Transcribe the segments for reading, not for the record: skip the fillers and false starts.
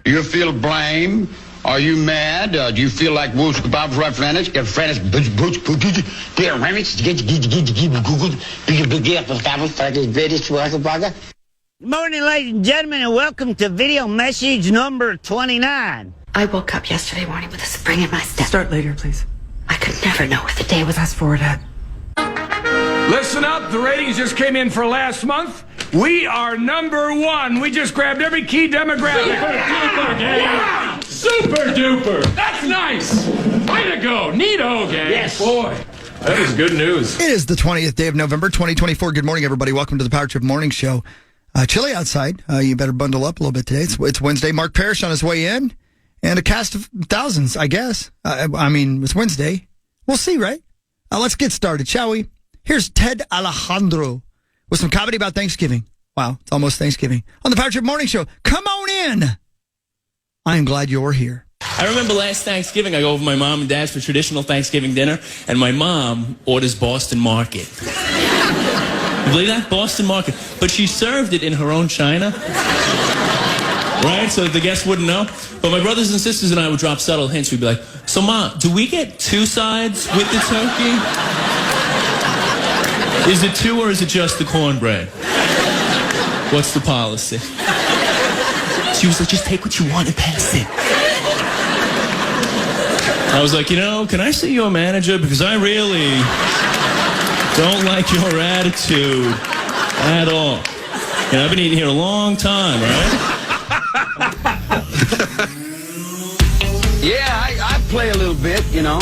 Do you feel blame? Are you mad? Do you feel like Wolf's Bob's right, Francis? Good morning, ladies and gentlemen, and welcome to video message number 29. I woke up yesterday morning with a spring in my step. Start later, please. I could never know what the day was. Fast forward, Ed. Listen up, the ratings just came in for last month. We are #1. We just grabbed every key demographic. Super duper. That's nice. Way to go. Neato, gang. Yes. Boy, that is good news. It is the 20th day of November, 2024. Good morning, everybody. Welcome to the Power Trip Morning Show. Chilly outside. You better bundle up a little bit today. It's Wednesday. Mark Parrish on his way in, and a cast of thousands, I guess. I mean, it's Wednesday. We'll see, right? Let's get started, shall we? Here's Ted Alejandro with some comedy about Thanksgiving. Wow, it's almost Thanksgiving. On the Power Trip Morning Show. Come on in. I am glad you're here. I remember last Thanksgiving, I go over to my mom and dad's for traditional Thanksgiving dinner, and my mom orders Boston Market. You believe that? Boston Market. But she served it in her own china. Right? So the guests wouldn't know. But my brothers and sisters and I would drop subtle hints. We'd be like, so Mom, do we get 2 sides with the turkey? Is it 2 or is it just the cornbread? What's the policy? She was like, just take what you want and pass it. I was like, can I see your manager? Because I really don't like your attitude at all. I've been eating here a long time, right? Yeah, I play a little bit, you know.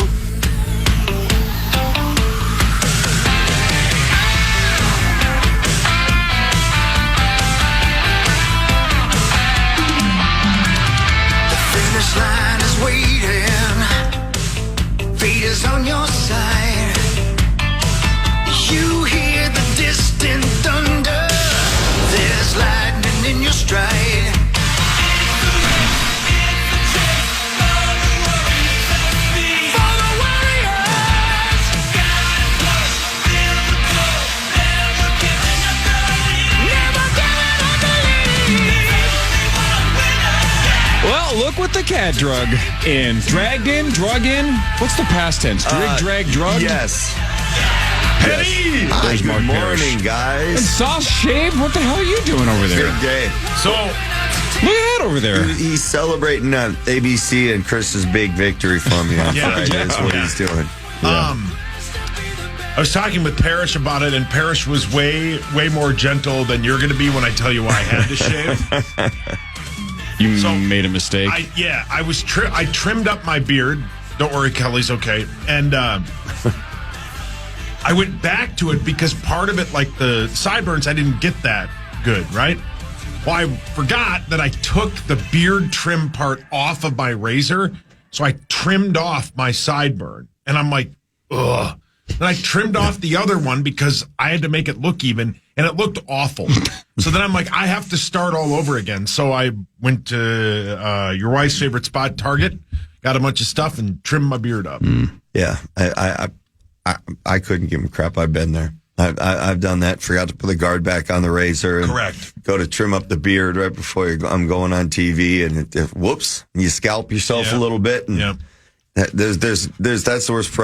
The finish line is waiting. Fate is on your side. You hear the distant thunder. There's lightning in your stride. Well, look what the cat drug in. Dragged in, drug in. What's the past tense? Drag, drug? Yes. Penny! Hi, Mark good morning, Parrish. guys. And sauce shaved? What the hell are you doing over there? Good day. So, look at that over there. He's celebrating ABC and Chris's big victory for me on Friday. That's what he's doing. I was talking with Parrish about it, and Parrish was way more gentle than you're going to be when I tell you why I had to shave. You made a mistake. I trimmed up my beard. Don't worry, Kelly's okay. And I went back to it because part of it, like the sideburns, I didn't get that good, right? Well, I forgot that I took the beard trim part off of my razor, so I trimmed off my sideburn. And I'm like, ugh. And I trimmed off the other one because I had to make it look even, and it looked awful. So then I'm like, I have to start all over again. So I went to your wife's favorite spot, Target, got a bunch of stuff, and trimmed my beard up. Yeah, I couldn't give him crap. I've been there. I've done that. Forgot to put the guard back on the razor. And Correct. Go to trim up the beard right before I'm going on TV, and whoops, you scalp yourself a little bit. And there's that's the worst.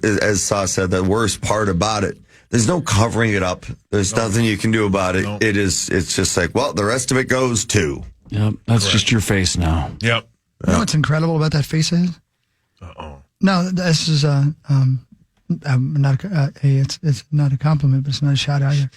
As Saw said, the worst part about it. There's no covering it up. There's nothing you can do about it. Nope. It's just like, well, the rest of it goes too. Yep, that's just your face now. Yep. You know what's incredible about that face of his? Uh-oh. No, this is it's not a compliment, but it's not a shot either.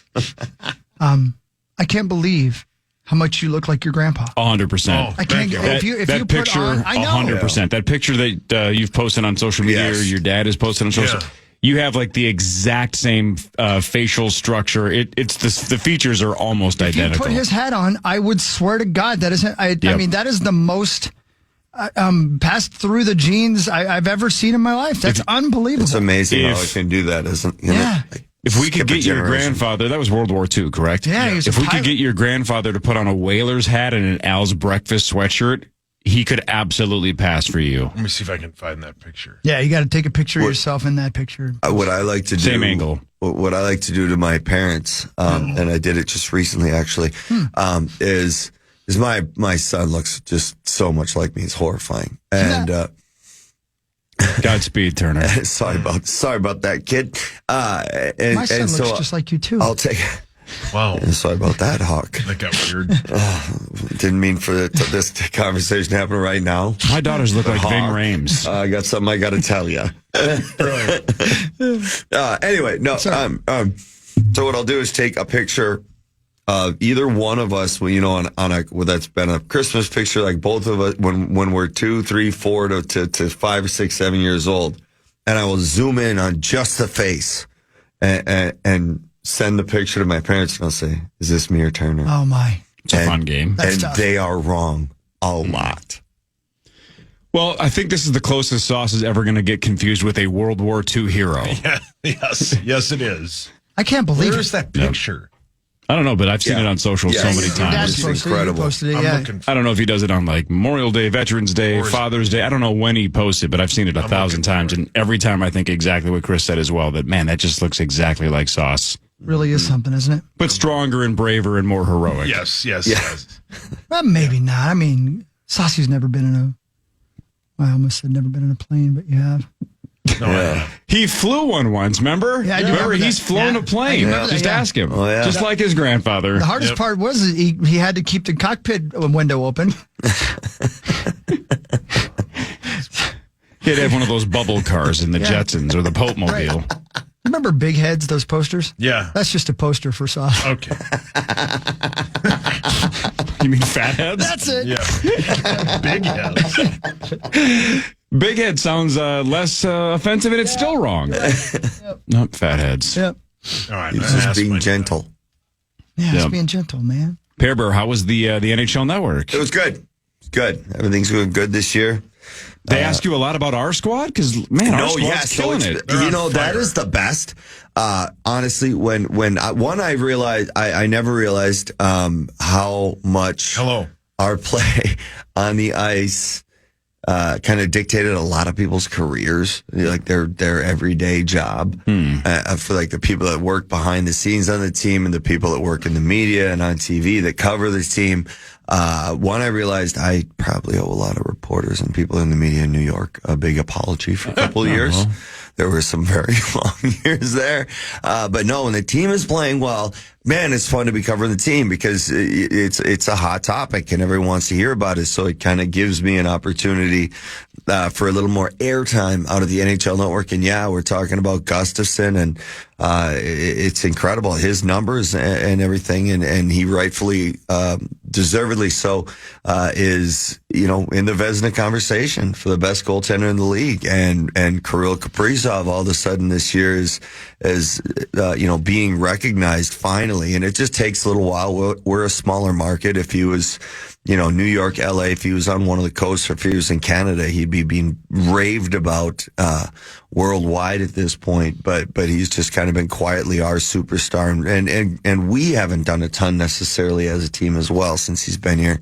I can't believe how much you look like your grandpa. 100%. I can't. If you that put picture, on, I know. 100%. That picture that you've posted on social media, or your dad has posted on social. Yeah. You have like the exact same facial structure. It's the features are almost identical. If you put his hat on, I would swear to God that isn't. I mean, that is the most passed through the genes I've ever seen in my life. That's unbelievable. It's amazing how I can do that, isn't it? Yeah. If we could get your grandfather, that was World War II, correct? Yeah. He was if we could get your grandfather to put on a whaler's hat and an Al's breakfast sweatshirt, he could absolutely pass for you. Let me see if I can find that picture. Yeah, you got to take a picture of yourself in that picture. What I like to do, same angle. What I like to do to my parents, and I did it just recently, actually, is Is my son looks just so much like me. It's horrifying. And Godspeed, Turner. sorry about that, kid. And, My son and looks so just like you, too. I'll take it. Wow. Sorry about that, Hawk. That got weird. Didn't mean for this conversation to happen right now. My daughters look like Hawk, Ving Rhames. I got something I got to tell you. Anyway, no. So what I'll do is take a picture of either one of us, on a that's been a Christmas picture, like both of us when we're 2, 3, 4 to 5, 6, 7 years old, and I will zoom in on just the face and send the picture to my parents, and I'll say, "Is this me or Turner?" Oh my! It's a fun game. That's and tough. they are wrong a lot. Well, I think this is the closest Sauce is ever going to get confused with a World War II hero. Yeah, yes, it is. I can't believe Where's that picture? I don't know, but I've seen it on social so many Your dad times. It's posted incredible. It, you posted it, I'm yeah. looking. I don't know if he does it on like Memorial Day, Veterans Day, Or is- Father's Day. I don't know when he posts it, but I've seen it 1,000 times. And every time I think exactly what Chris said as well, that, man, that just looks exactly like Sauce. Really is something, isn't it? But stronger and braver and more heroic. Yes. Well, maybe not. I mean, Saucy's never been in a. Well, I almost said never been in a plane, but you have. No, He flew one once, remember? Yeah, I do remember, remember he's that. flown Yeah, a plane. I do remember that, Just yeah. ask him. Oh, yeah. Just like his grandfather. The hardest part was he had to keep the cockpit window open. He'd have one of those bubble cars in the Jetsons or the Pope Mobile. Remember Big Heads, those posters? Yeah. That's just a poster for Sauce. Okay. You mean fat heads? That's it. Yeah. Big heads. Big head sounds less offensive, and it's still wrong. Nope, fat heads. Yep. All right. He's just being gentle. Yeah, Yep. it's being gentle, man. Pear Bear, how was the NHL Network? It was good. Good. Everything's going good this year. They ask you a lot about our squad? Because, man, our squad's killing it. That is the best. Honestly, when I realized, I never realized how much our play on the ice kind of dictated a lot of people's careers, like their everyday job. For like the people that work behind the scenes on the team and the people that work in the media and on TV that cover the team. I realized I probably owe a lot of reporters and people in the media in New York a big apology for a couple of years. well. There were some very long years there. But no, when the team is playing well, man, it's fun to be covering the team because it's a hot topic and everyone wants to hear about it. So it kind of gives me an opportunity for a little more airtime out of the NHL Network. And yeah, we're talking about Gustafsson, and it's incredible, his numbers and everything. And he rightfully, deservedly so, is, in the Vezina conversation for the best goaltender in the league. And Kirill Kaprizov all of a sudden this year is being recognized finally. And it just takes a little while. We're a smaller market. If he was, New York, LA, if he was on one of the coasts, or if he was in Canada, he'd be being raved about worldwide at this point. But he's just kind of been quietly our superstar, and we haven't done a ton necessarily as a team as well since he's been here,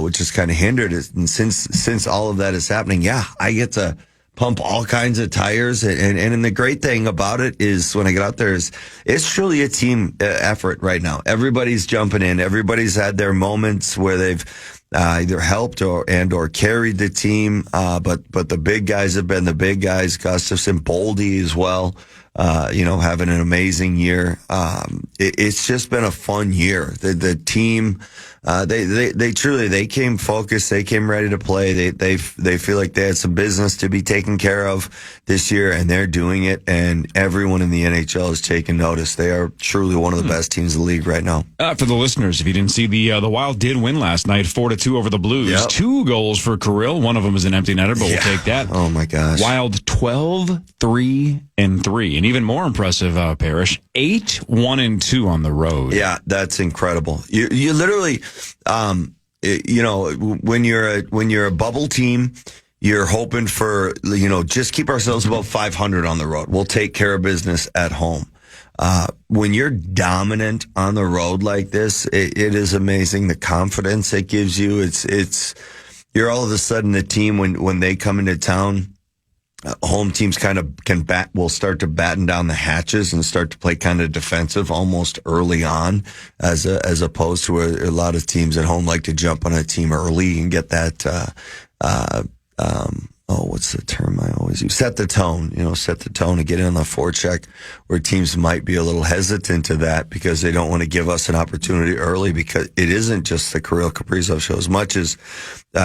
which has kind of hindered it. And since all of that is happening, yeah, I get to pump all kinds of tires. And the great thing about it is when I get out there is it's truly a team effort right now. Everybody's jumping in. Everybody's had their moments where they've either helped or carried the team. But the big guys have been the big guys. Gustafsson, Boldy as well. Having an amazing year. It's just been a fun year. The team, they truly came focused. They came ready to play. They feel like they had some business to be taken care of this year, and they're doing it. And everyone in the NHL is taking notice. They are truly one of the best teams in the league right now. For the listeners, if you didn't see, the Wild did win last night, 4-2 over the Blues. Yep. 2 goals for Kirill. One of them is an empty netter, but we'll take that. Oh my gosh. Wild 12-3-3, and even more impressive, Parrish, 8-1-2 on the road. Yeah, that's incredible. You literally, when you're a bubble team, you're hoping for, just keep ourselves above 500 on the road. We'll take care of business at home. When you're dominant on the road like this, it is amazing the confidence it gives you. You're all of a sudden the team when they come into town. home teams kind of will start to batten down the hatches and start to play kind of defensive almost early on, as opposed to a lot of teams at home like to jump on a team early and get that. What's the term I always use? Set the tone. Set the tone and get in on the forecheck, where teams might be a little hesitant to that because they don't want to give us an opportunity early, because it isn't just the Kirill Kaprizov show. As much as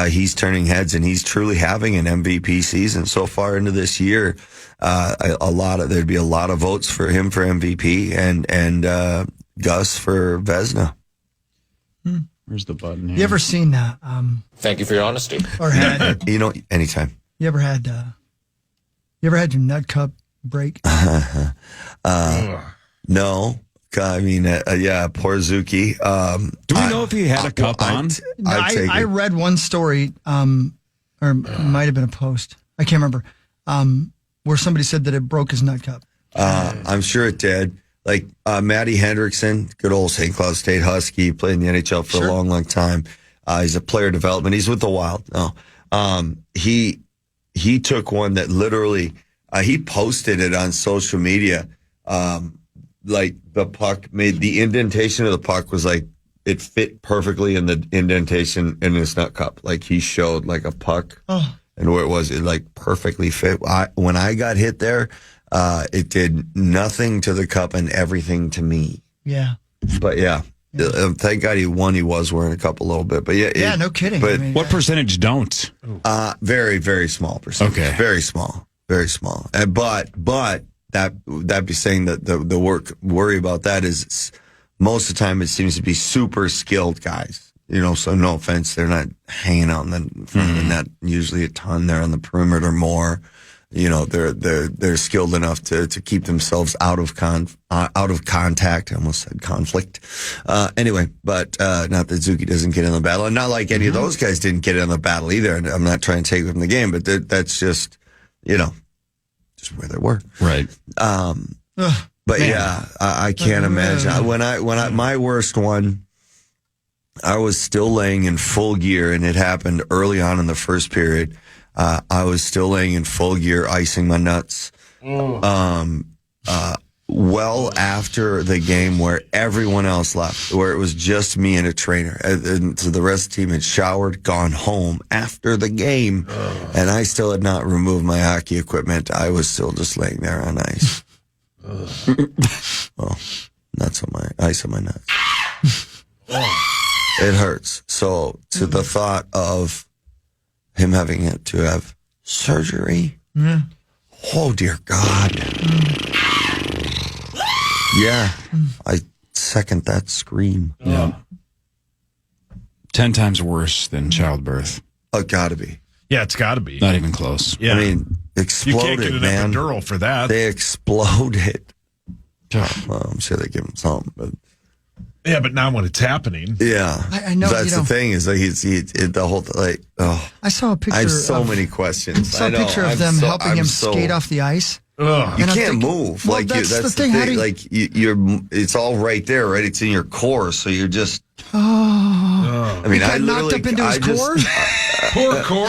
he's turning heads and he's truly having an MVP season so far into this year, there'd be a lot of votes for him for MVP and Gus for Vezina. Where's the button here? You ever seen Thank you for your honesty. or had Anytime. you ever had your nut cup break? No. I mean, poor Zuki. Do we know if he had a cup on? I read one story, or it might have been a post. I can't remember, where somebody said that it broke his nut cup. I'm sure it did. Like Matty Hendrickson, good old St. Cloud State Husky, played in the NHL for a long, long time. He's a player development. He's with the Wild. No, he took one that literally he posted it on social media. Like the puck the indentation of the puck was like it fit perfectly in the indentation in his nut cup. Like he showed like a puck and where it was, it like perfectly fit. When I got hit there. It did nothing to the cup and everything to me. Yeah. But thank God he won. He was wearing a cup a little bit, but no kidding. But what percentage don't? Very, very small percentage. Okay. Very small, very small. But that'd be saying that the worry about that is most of the time it seems to be super skilled guys. So no offense, they're not hanging out in the front of the net usually a ton. They're on the perimeter more. They're skilled enough to keep themselves out of contact. I almost said conflict. Anyway, but not that Zuki doesn't get in the battle, and not like any of those guys didn't get in the battle either. And I'm not trying to take from the game, but that's just just where they were. Right. But I can't imagine when I my worst one. I was still laying in full gear, and it happened early on in the first period. I was still laying in full gear, icing my nuts. Well after the game where everyone else left, where it was just me and a trainer. And so the rest of the team had showered, gone home after the game, and I still had not removed my hockey equipment. I was still just laying there on ice. Well, ice on my nuts. It hurts. So to the thought of him having to have surgery. Yeah. Oh, dear God. Yeah. I second that scream. Yeah. 10 times worse than childbirth. Oh, gotta be. Yeah, it's gotta be. Not even close. Yeah. I mean, exploded, you can't get an man. epidural for that. They exploded. Well, I'm sure they give him something, but. Yeah, but not when it's happening. Yeah, I know. That's the thing is like the whole like. Oh, I saw a picture. I have so many questions. I saw a picture of them helping him skate off the ice. Ugh. You can't move. Well, like that's that's the the thing. thing. How do you- Like you're, it's all right there, right? It's in your core, so you're just. Oh, I mean, he got I knocked literally, up into his I just, core. Poor core.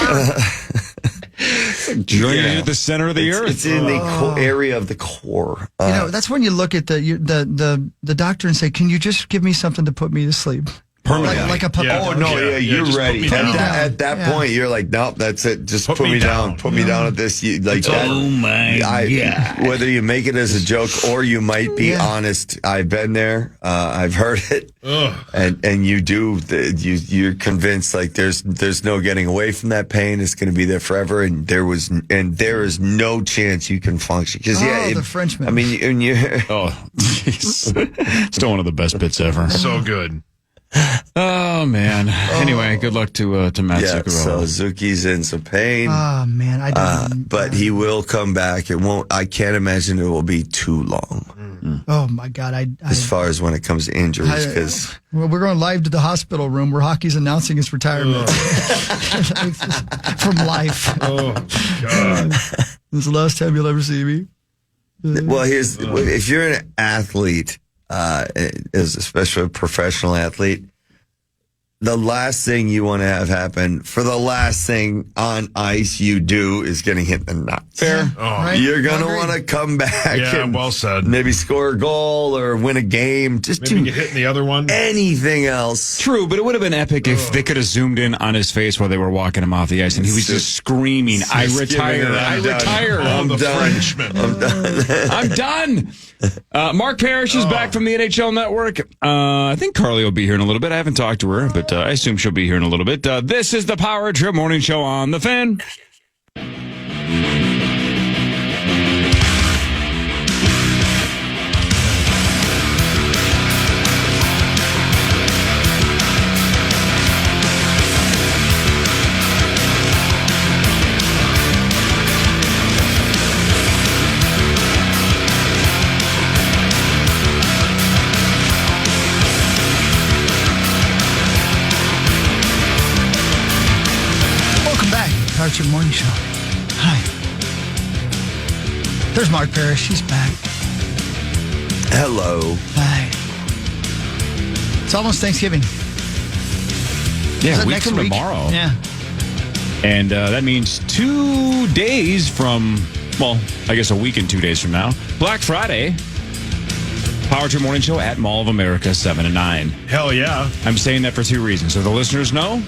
Joining at the center of the earth. It's in the area of the core. That's when you look at the doctor and say, "Can you just give me something to put me to sleep?" Permanently. Like a puppy. Yeah. Oh no! Yeah, you're just ready. put me down. At that point, you're like, nope, that's it. Just put me down. Put me down at this. Like that. Oh my God. Whether you make it as a joke or you might be honest, I've been there. I've heard it, and you do. You're convinced like there's no getting away from that pain. It's going to be there forever, and there is no chance you can function because the Frenchman. I mean, and you. Oh, jeez. Still one of the best bits ever. So good. Oh, man. Anyway, good luck to Matt Yeah, Zuccarello. so Zuki's in some pain. Oh man, I didn't. But he will come back. It won't. I can't imagine it will be too long Oh my God, as far as when it comes to injuries. Because well, we're going live to the hospital room where hockey's announcing his retirement from life. Oh, God. This is the last time you'll ever see me. if you're an athlete, especially a professional athlete, the last thing you want to have happen for the last thing on ice you do is getting hit in the nuts. Fair. Oh. You're going to want to come back and well said. maybe score a goal or win a game. Just maybe get hit in the other one. Anything else. True, but it would have been epic if they could have zoomed in on his face while they were walking him off the ice and he was just screaming, I retire, I retire. I'm done. Frenchman. I'm done. I'm done. Mark Parrish is back from the NHL Network. I think Carly will be here in a little bit. I haven't talked to her, but I assume she'll be here in a little bit. This is the Power Trip Morning Show on the Fan. Parrish Morning Show. Hi. There's Mark Parrish. He's back. Hello. Hi. It's almost Thanksgiving. Yeah, week from tomorrow. Yeah. And that means 2 days from, well, I guess a week and 2 days from now, Black Friday. Power Trip Morning Show at Mall of America, 7 to 9. Hell yeah. I'm saying that for 2 reasons. So the listeners know.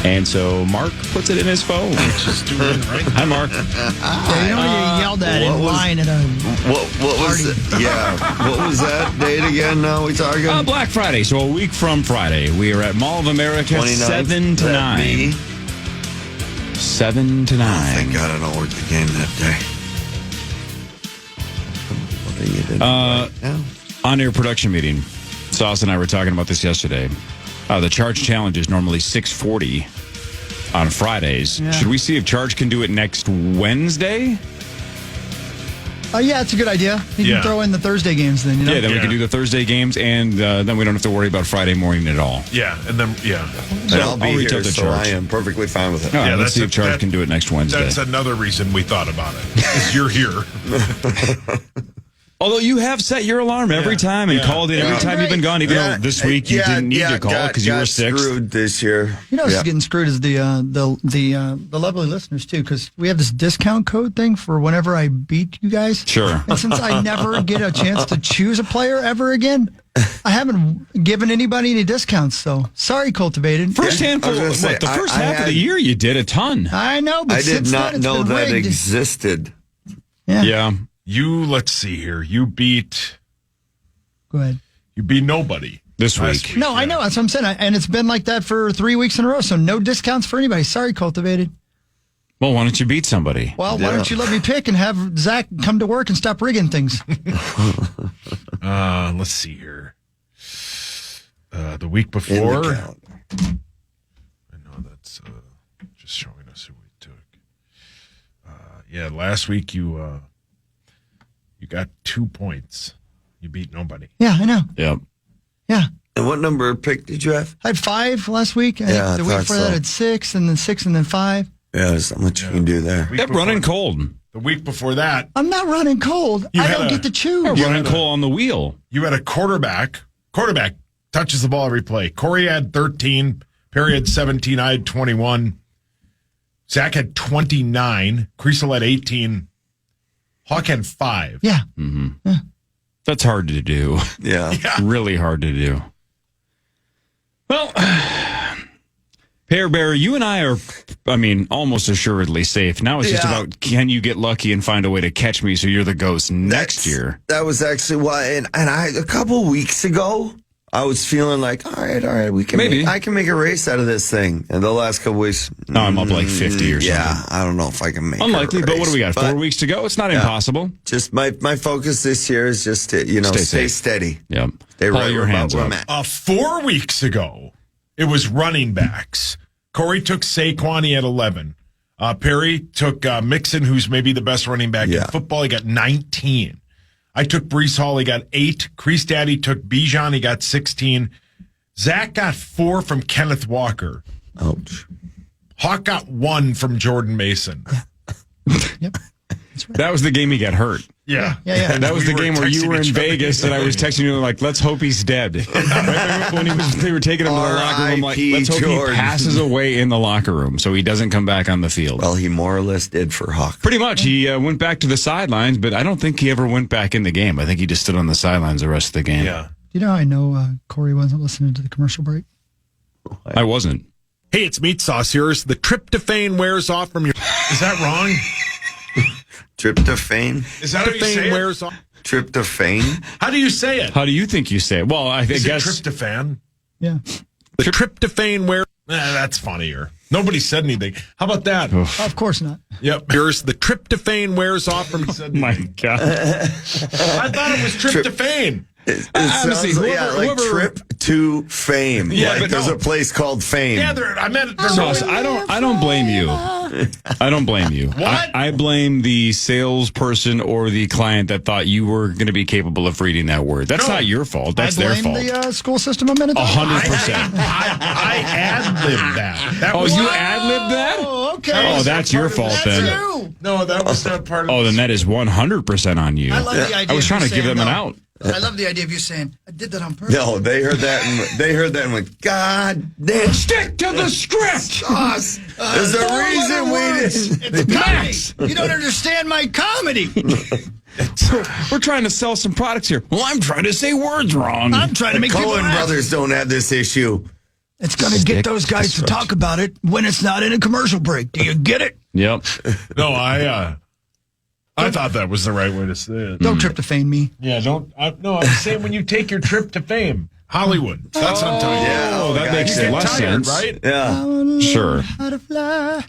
And so Mark puts it in his phone. Just do it right. Hi, Mark. Yeah, you know you yelled at in line at a what was it? Yeah. What was that date again now we talking? Black Friday. So a week from Friday, we are at Mall of America, 29th, 7 to 9. 7 to 9. Oh, thank God I don't work the game that day. On-air production meeting. Sauce and I were talking about this yesterday. The Charge Challenge is normally 6:40 on Fridays. Yeah. Should we see if Charge can do it next Wednesday? Yeah, it's a good idea. You can throw in the Thursday games then, you know? Yeah, then we can do the Thursday games, and then we don't have to worry about Friday morning at all. Yeah, and then, So I'll be reach here, out to so Charge. I am perfectly fine with it. All right, let's see if Charge can do it next Wednesday. That's another reason we thought about it, is you're here. Although you have set your alarm every time and called in every time you've been gone, even though this week you didn't need to call because you were sick. Screwed this year. You know what's getting screwed is the lovely listeners too, because we have this discount code thing for whenever I beat you guys. Sure. And since I never get a chance to choose a player ever again, I haven't given anybody any discounts. So sorry, Cultivated. First handful. The first half of the year you did a ton. I know, but I did since not then, it's know been that rigged. existed. Yeah. Let's see here. You beat Go ahead. You beat nobody this last week. No, I know. That's what I'm saying. And it's been like that for 3 weeks in a row. So no discounts for anybody. Sorry, Cultivated. Well, why don't you beat somebody? Well, why don't you let me pick and have Zach come to work and stop rigging things? Let's see here. The week before. I know that's just showing us who we took. Last week you got 2 points. You beat nobody. Yeah, I know. Yep. Yeah. And what number of pick did you have? I had 5 last week. Yeah, the week before that I had 6, and then 6, and then 5. Yeah, there's not much you can do there. Yep, running cold. The week before that. I'm not running cold. I don't get to choose. Running cold on the wheel. You had a quarterback. Quarterback touches the ball every play. Corey had 13. Perry had 17. I had 21. Zach had 29. Creasel had 18. Hawk had 5. Yeah. Mm-hmm. Yeah. That's hard to do. Yeah. Really hard to do. Well, Pear Bear, you and I are, almost assuredly safe. Now it's just about, can you get lucky and find a way to catch me so you're the ghost next year? That was actually why, and I, a couple weeks ago, I was feeling like, all right, we can I can make a race out of this thing. And the last couple weeks, no, I'm up like 50 or something. Yeah, I don't know if I can make unlikely, a race, but what do we got? 4 weeks to go? It's not impossible. Just my focus this year is just to, stay steady. Yep. Stay Pull right your hands up. 4 weeks ago, it was running backs. Corey took Saquon, he had 11. Perry took Mixon, who's maybe the best running back in football. He got 19. I took Breece Hall, he got 8. Crease Daddy took Bijan, he got 16. Zach got 4 from Kenneth Walker. Ouch. Hawk got 1 from Jordan Mason. Yep. That's right. That was the game he got hurt. Yeah. That was We the game were where you texting were in each other. Vegas and I was texting you like, let's hope he's dead. When they were taking him to the locker room, like, let's hope Jordan. he passes away in the locker room so he doesn't come back on the field. Well, he more or less did for Hawk. Pretty much. He went back to the sidelines, but I don't think he ever went back in the game. I think he just stood on the sidelines the rest of the game. Yeah. You know, I know Corey wasn't listening to the commercial break. I wasn't. Hey, it's Meat Sauce here. The tryptophan wears off from your... Is that wrong? Tryptophan? Is that how you say it? Wears off? Tryptophan? How do you say it? How do you think you say it? Well, I Is guess... it tryptophan? Yeah. The tryptophan wears... that's funnier. Nobody said anything. How about that? Of course not. Yep. Here's the tryptophan wears off from... My God. I thought it was tryptophan. It Honestly, sounds like trip to fame. Yeah, like but there's no. a place called Fame. Yeah, I meant... Sauce, I don't blame you. I don't blame you. What? I blame the salesperson or the client that thought you were going to be capable of reading that word. That's not your fault. That's their fault. I blame the school system a minute ago. 100%. I ad-libbed that. Oh, was you ad-libbed that? Oh, okay. Oh, that's your fault then. You. No, that was not part of Oh, then that is 100% on you. I love the idea. I was of trying you to give saying them an no. out. I love the idea of you saying, I did that on purpose. No, they heard that and went, God damn. Stick to the script. Us. There's a reason we didn't. It's comedy. You don't understand my comedy. We're trying to sell some products here. Well, I'm trying to say words wrong. I'm trying to make people Coen laugh. brothers don't have this issue. It's going to get those guys to talk about it when it's not in a commercial break. Do you get it? Yep. No, I thought that was the right way to say it. Don't tryptophan me. Yeah, don't. No, I'm saying when you take your trip to fame, Hollywood. That's what I'm telling you. Yeah, Oh, that makes You get less tired, sense. right? Yeah. Sure. How to fly.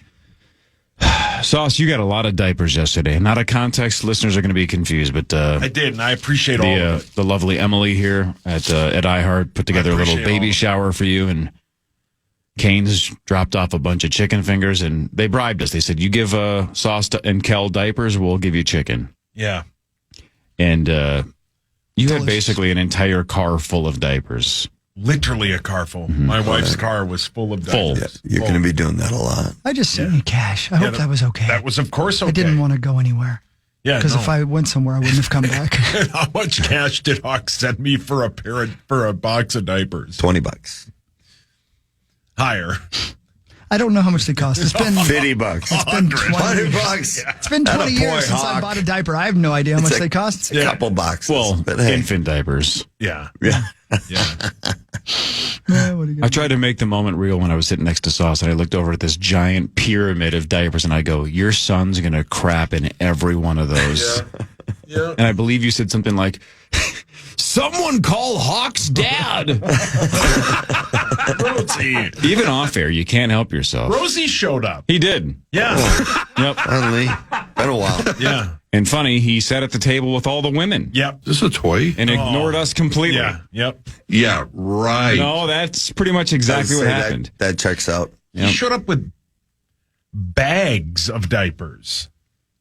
Sauce, you got a lot of diapers yesterday. Not a context. Listeners are going to be confused, but I did, and I appreciate all of it. the lovely Emily here at iHeart put together a little appreciate all baby of it. shower for you, and Canes dropped off a bunch of chicken fingers, and they bribed us. They said, you give Sauce and Kel diapers, we'll give you chicken. Yeah. And you had basically an entire car full of diapers. Literally a car full. My wife's car was full of Full. diapers. You're going to be doing that a lot. I just sent you cash. I hope that was okay. That was, of course, okay. I didn't want to go anywhere. Yeah, Because no. if I went somewhere, I wouldn't have come back. How much cash did Hawk send me for a box of diapers? $20. Higher. I don't know how much they cost. It's been $50. It's been 20 $100. It's been 20 years since I bought a diaper. I have no idea how much they cost. It's a couple boxes. Well, but hey. infant diapers. Yeah. Yeah. Yeah. Yeah, what are you gonna I tried to make the moment real when I was sitting next to Sauce, and I looked over at this giant pyramid of diapers, and I go, your son's going to crap in every one of those. Yeah. And I believe you said something like, someone call Hawk's dad. Rosie. Even off air, you can't help yourself. Rosie showed up. He did. Yeah. Yep. Finally. Been a while. Yeah. And funny, he sat at the table with all the women Yep. Is this a toy? and ignored us completely. Yeah. Yep. Yeah, right. No, that's pretty much exactly what happened. That checks out. He showed up with bags of diapers.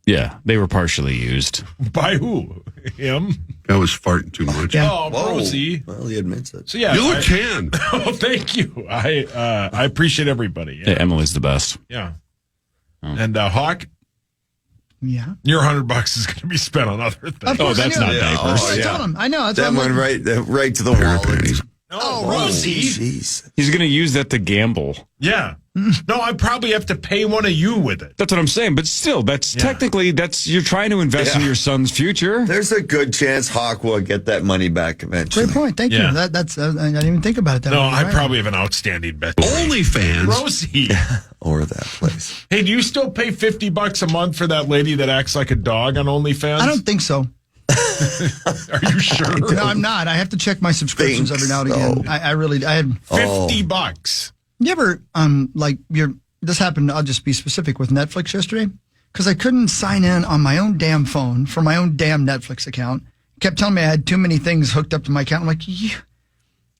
Yeah, they were partially used. By who? Him? I was farting too much. Yeah. Oh, Rosie. Well, he admits it. So yeah, You look tan. Oh, thank you. I appreciate everybody. Yeah, Emily's the best. Yeah. And Hawk, Yeah. your $100 is going to be spent on other things. Of course, that's I knew not it. diapers. I told him. I know. That's That what I'm went like, right to the wallet. Oh, Rosie. Jeez. He's going to use that to gamble. Yeah. No, I probably have to pay one of you with it. That's what I'm saying. But still, that's technically, you're trying to invest in your son's future. There's a good chance Hawk will get that money back eventually. great point. Thank Yeah. you. That's I didn't even think about it that No, way. I Right. probably have an outstanding bet. OnlyFans. Rosie. Or that place. Hey, do you still pay $50 a month for that lady that acts like a dog on OnlyFans? I don't think so. Are you sure? No, I'm not. I have to check my subscriptions Think every now and again. so. I had. $50. You ever this happened, I'll just be specific with Netflix yesterday, because I couldn't sign in on my own damn phone for my own damn Netflix account. Kept telling me I had too many things hooked up to my account. I'm like, yeah.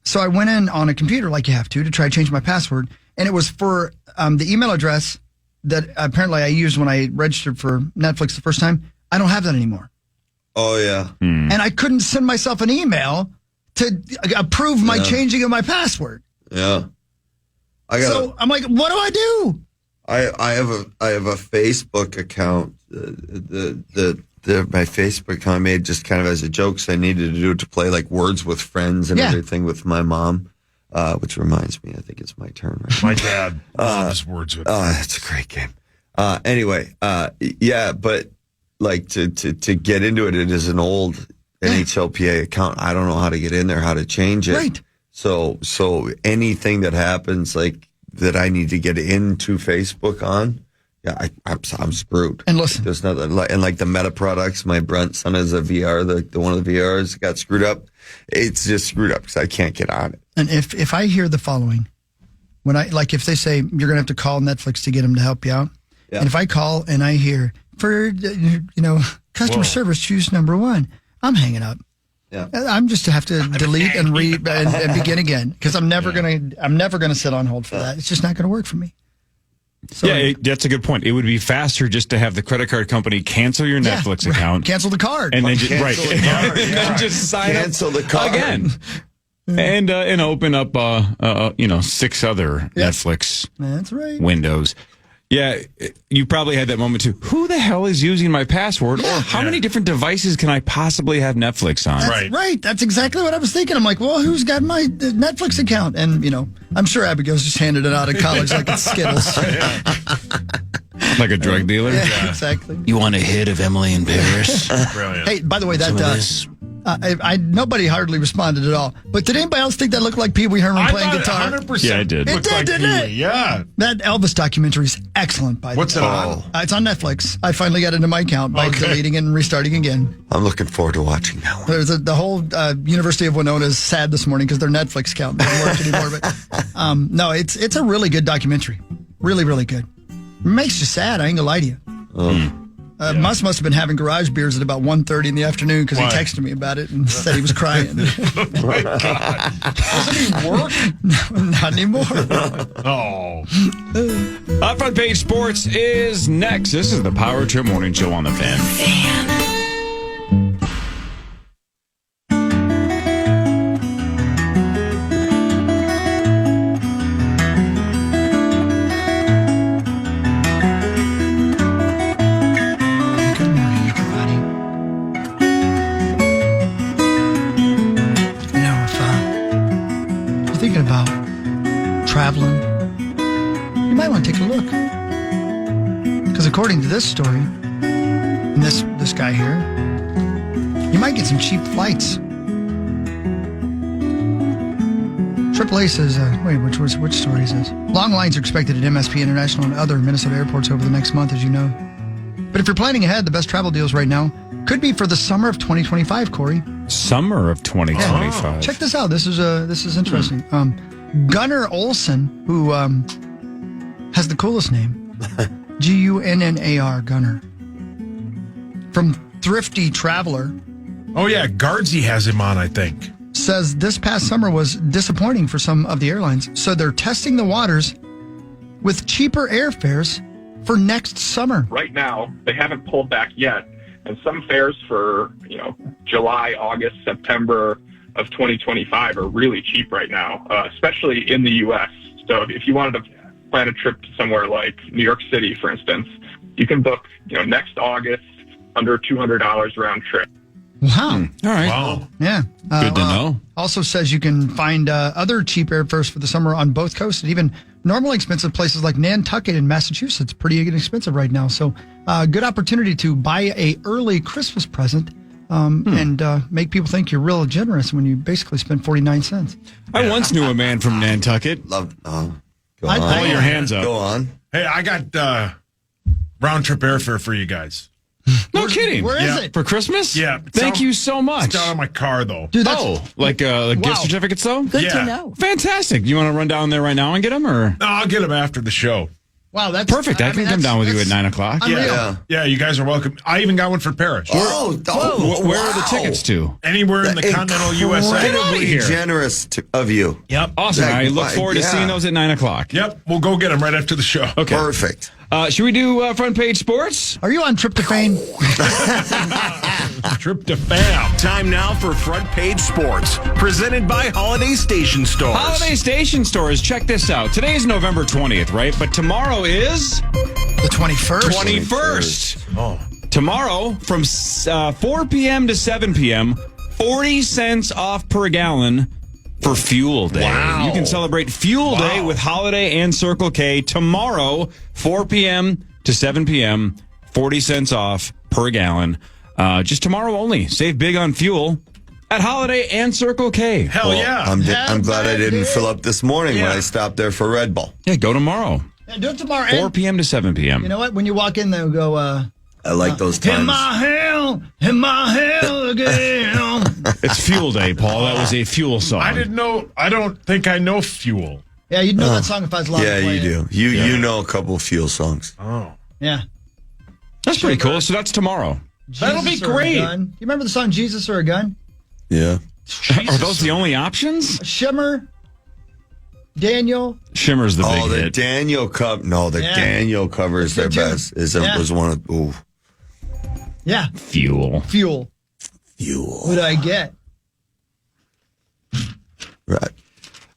So I went in on a computer like you have to try to change my password. And it was for the email address that apparently I used when I registered for Netflix the first time. I don't have that anymore. Oh, yeah. And I couldn't send myself an email to approve my changing of my password. Yeah. So I'm like, what do I do? I have a Facebook account. My Facebook account I made just kind of as a joke, so I needed to do it to play like Words with Friends and everything with my mom. Which reminds me, I think it's my turn. Right? My dad loves Words with Friends. Oh, that's a great game. Anyway, but like to get into it, it is an old NHLPA account. I don't know how to get in there, how to change it. Right. So anything that happens, like that I need to get into Facebook on, I'm screwed. And listen, there's nothing, and like the Meta products, my son has a VR, the one of the VRs got screwed up. It's just screwed up because I can't get on it. And if I hear the following, if they say you're gonna have to call Netflix to get them to help you out, and if I call and I hear for customer service, choose number 1, I'm hanging up. Yeah, I'm just have to delete and and begin again because I'm never gonna sit on hold for that. It's just not gonna work for me. So, that's a good point. It would be faster just to have the credit card company cancel your Netflix account, cancel the card, and then just sign cancel the card again, and open up 6 other Netflix That's right. windows. Yeah, you probably had that moment too. Who the hell is using my password? Or how many different devices can I possibly have Netflix on? That's right. That's exactly what I was thinking. I'm like, well, who's got my Netflix account? And, I'm sure Abigail's just handed it out of college like it's Skittles. Like a drug dealer? Yeah, exactly. You want a hit of Emily in Paris? Brilliant. Hey, by the way, nobody hardly responded at all. But did anybody else think that looked like Pee Wee Herman playing guitar? 100%. Yeah, I did. It did, didn't it? Yeah. That Elvis documentary is excellent, by the way. What's it on? It's on Netflix. I finally got into my account by deleting it and restarting again. I'm looking forward to watching that one. There's the whole University of Winona is sad this morning because their Netflix account doesn't work anymore. But no, it's a really good documentary. Really, really good. It makes you sad. I ain't gonna lie to you. Must have been having garage beers at about 1:30 in the afternoon because he texted me about it and said he was crying. Oh my God. Doesn't he work? No, not anymore. Oh. Up Front Page Sports is next. This is the Power Trip Morning Show on the Fan. Traveling, you might want to take a look. Because according to this story, and this guy here, you might get some cheap flights. AAA says, which story is this? Long lines are expected at MSP International and other Minnesota airports over the next month, as you know. But if you're planning ahead, the best travel deals right now could be for the summer of 2025, Corey. Summer of 2025. Yeah. Check this out. This is interesting. Gunnar Olsen, who has the coolest name, Gunnar, Gunnar, from Thrifty Traveler. Oh, yeah. Guardsy has him on, I think. Says this past summer was disappointing for some of the airlines. So they're testing the waters with cheaper airfares for next summer. Right now, they haven't pulled back yet. And some fares for, July, August, September of 2025 are really cheap right now, especially in the U.S. So if you wanted to plan a trip to somewhere like New York City, for instance, you can book, next August under $200 round trip. Wow. All right. Wow. Yeah. Good to know. Also says you can find other cheap airfares for the summer on both coasts, and even normally expensive places like Nantucket in Massachusetts. Pretty inexpensive right now. So good opportunity to buy a early Christmas present. And make people think you're real generous when you basically spend 49 cents. I once knew a man from Nantucket. Pull your hands up. Go on. Hey, I got round trip airfare for you guys. No kidding. Where is it? For Christmas? Yeah. Thank you so much. It's down on my car, though. Dude, that's like gift certificates, though? Good to know. Fantastic. You want to run down there right now and get them? Or? No, I'll get them after the show. Wow, that's perfect. I can come down with you at 9 o'clock. Yeah, you guys are welcome. I even got one for Parrish. Where are the tickets to? Anywhere in the continental USA. Get out of here. Generous of you. Yep. Awesome. I look forward to seeing those at 9 o'clock. Yep. We'll go get them right after the show. Okay. Perfect. Should we do front page sports? Are you on tryptophan? Tryptophan. Time now for Front Page Sports, presented by Holiday Station Stores. Holiday Station Stores. Check this out. Today is November 20th, right? But tomorrow is The 21st. 21st. Oh. Tomorrow from 4 p.m. to 7 p.m., 40 cents off per gallon for Fuel Day. Wow. You can celebrate Fuel Day with Holiday and Circle K tomorrow, 4 p.m. to 7 p.m., 40 cents off per gallon. Just tomorrow only. Save big on fuel at Holiday and Circle K. Hell yeah. I'm glad I didn't fill up this morning when I stopped there for Red Bull. Yeah, go tomorrow. Yeah, do it tomorrow. 4 p.m. to 7 p.m. You know what? When you walk in, they'll go, I like those times. in my hell again. It's Fuel Day, Paul. That was a fuel song. I didn't know. I don't think I know Fuel. Yeah, you'd know that song if I was allowed to Yeah, play you it. do. You know a couple Fuel songs. Oh. Yeah. That's pretty cool. So that's tomorrow. That'll be Jesus or a great. Gun. You remember the song Jesus or a Gun? Yeah. Are those the only options? Shimmer, Daniel. Shimmer's the big the hit. Daniel cover. No, the Yeah. Daniel cover is their That's best. good, too. Was one of ooh. Yeah. Fuel. Fuel. What do I get? Right.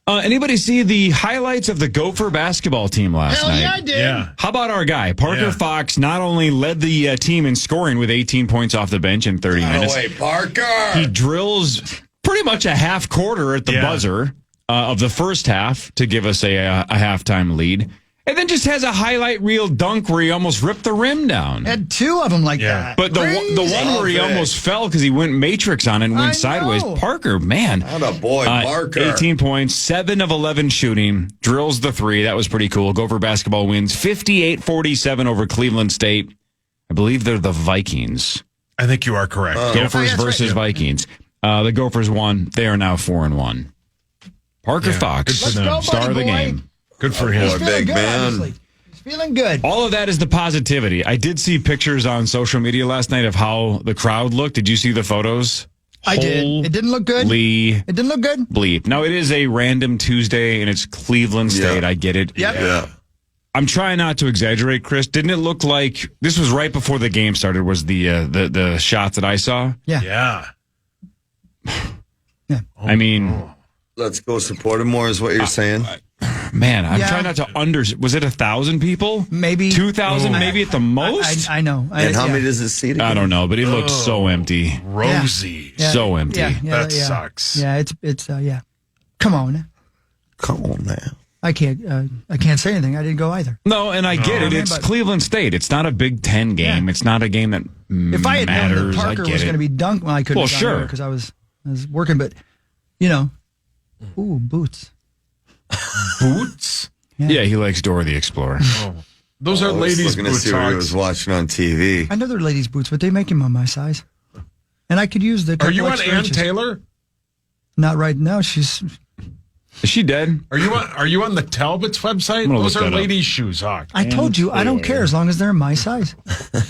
Anybody see the highlights of the Gopher basketball team last Hell night? yeah, I did. Yeah. How about our guy? Parker Yeah. Fox not only led the team in scoring with 18 points off the bench in 30 minutes, Parker. he drills pretty much a half quarter at the buzzer of the first half to give us a halftime lead. And then just has a highlight reel dunk where he almost ripped the rim down. Had two of them like that. But the one where he almost fell because he went Matrix on it and went sideways. know. Parker, man. What a boy, Parker. 18 points, 7 of 11 shooting, drills the three. That was pretty cool. Gopher basketball wins 58-47 over Cleveland State. I believe they're the Vikings. I think you are correct. Gophers versus Vikings. The Gophers won. They are now 4-1. Parker Fox, Let's go, star buddy of the boy. game. Good for He's him. feeling big good, man. obviously. He's feeling good. All of that is the positivity. I did see pictures on social media last night of how the crowd looked. Did you see the photos? I did. It didn't look good. It didn't look good. Bleep. Now, it is a random Tuesday, and it's Cleveland State. I get it. Yep. Yeah. I'm trying not to exaggerate, Chris. Didn't it look like this was right before the game started? Was the shots that I saw? Yeah. Yeah. I mean, Let's go support him more is what you're saying. man, I'm Yeah. trying not to Was it 1,000 people? Maybe 2,000, maybe at the most. I know. And how many does it seat again? I don't know, but it looked so empty, Rosie. Yeah. so empty. That sucks. Yeah, it's yeah. Come on. Come on now. I can't say anything. I didn't go either. No, and I get it. I mean, It's but- Cleveland State. It's not a Big Ten game. It's not a game that If I had known matters. that Parker I get was it. going to be dunked, well, I couldn't. Well, sure. because I was working, but boots. Boots? Yeah, he likes Dora the Explorer. Those are I was ladies' looking to boot see what he socks. was watching on TV. I know they're ladies' boots, but they make them on my size, and I could use the. Are you on extra Ann inches. Taylor? Not right now. She's. Is she dead? Are you on the Talbot's website? gonna Those look are that up. ladies' shoes, Hawk. I told you I don't care as long as they're my size.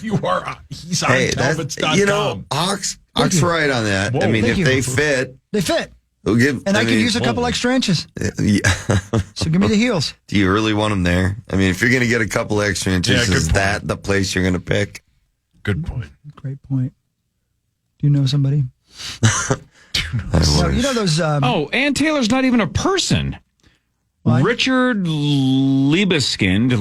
You are. He's on Hey, Talbots.com. you know, Ox you. right on that. Whoa. I mean, Thank if you. they fit, They fit, we'll give. and I could mean, use a couple extra inches. Yeah. So give me the heels. Do you really want them there? I mean, if you're going to get a couple extra inches, Yeah, good is point. that the place you're going to pick? Good point. Great point. Do you know somebody? No, you know those. Oh, Ann Taylor's not even a person. What? Richard Liebeskind,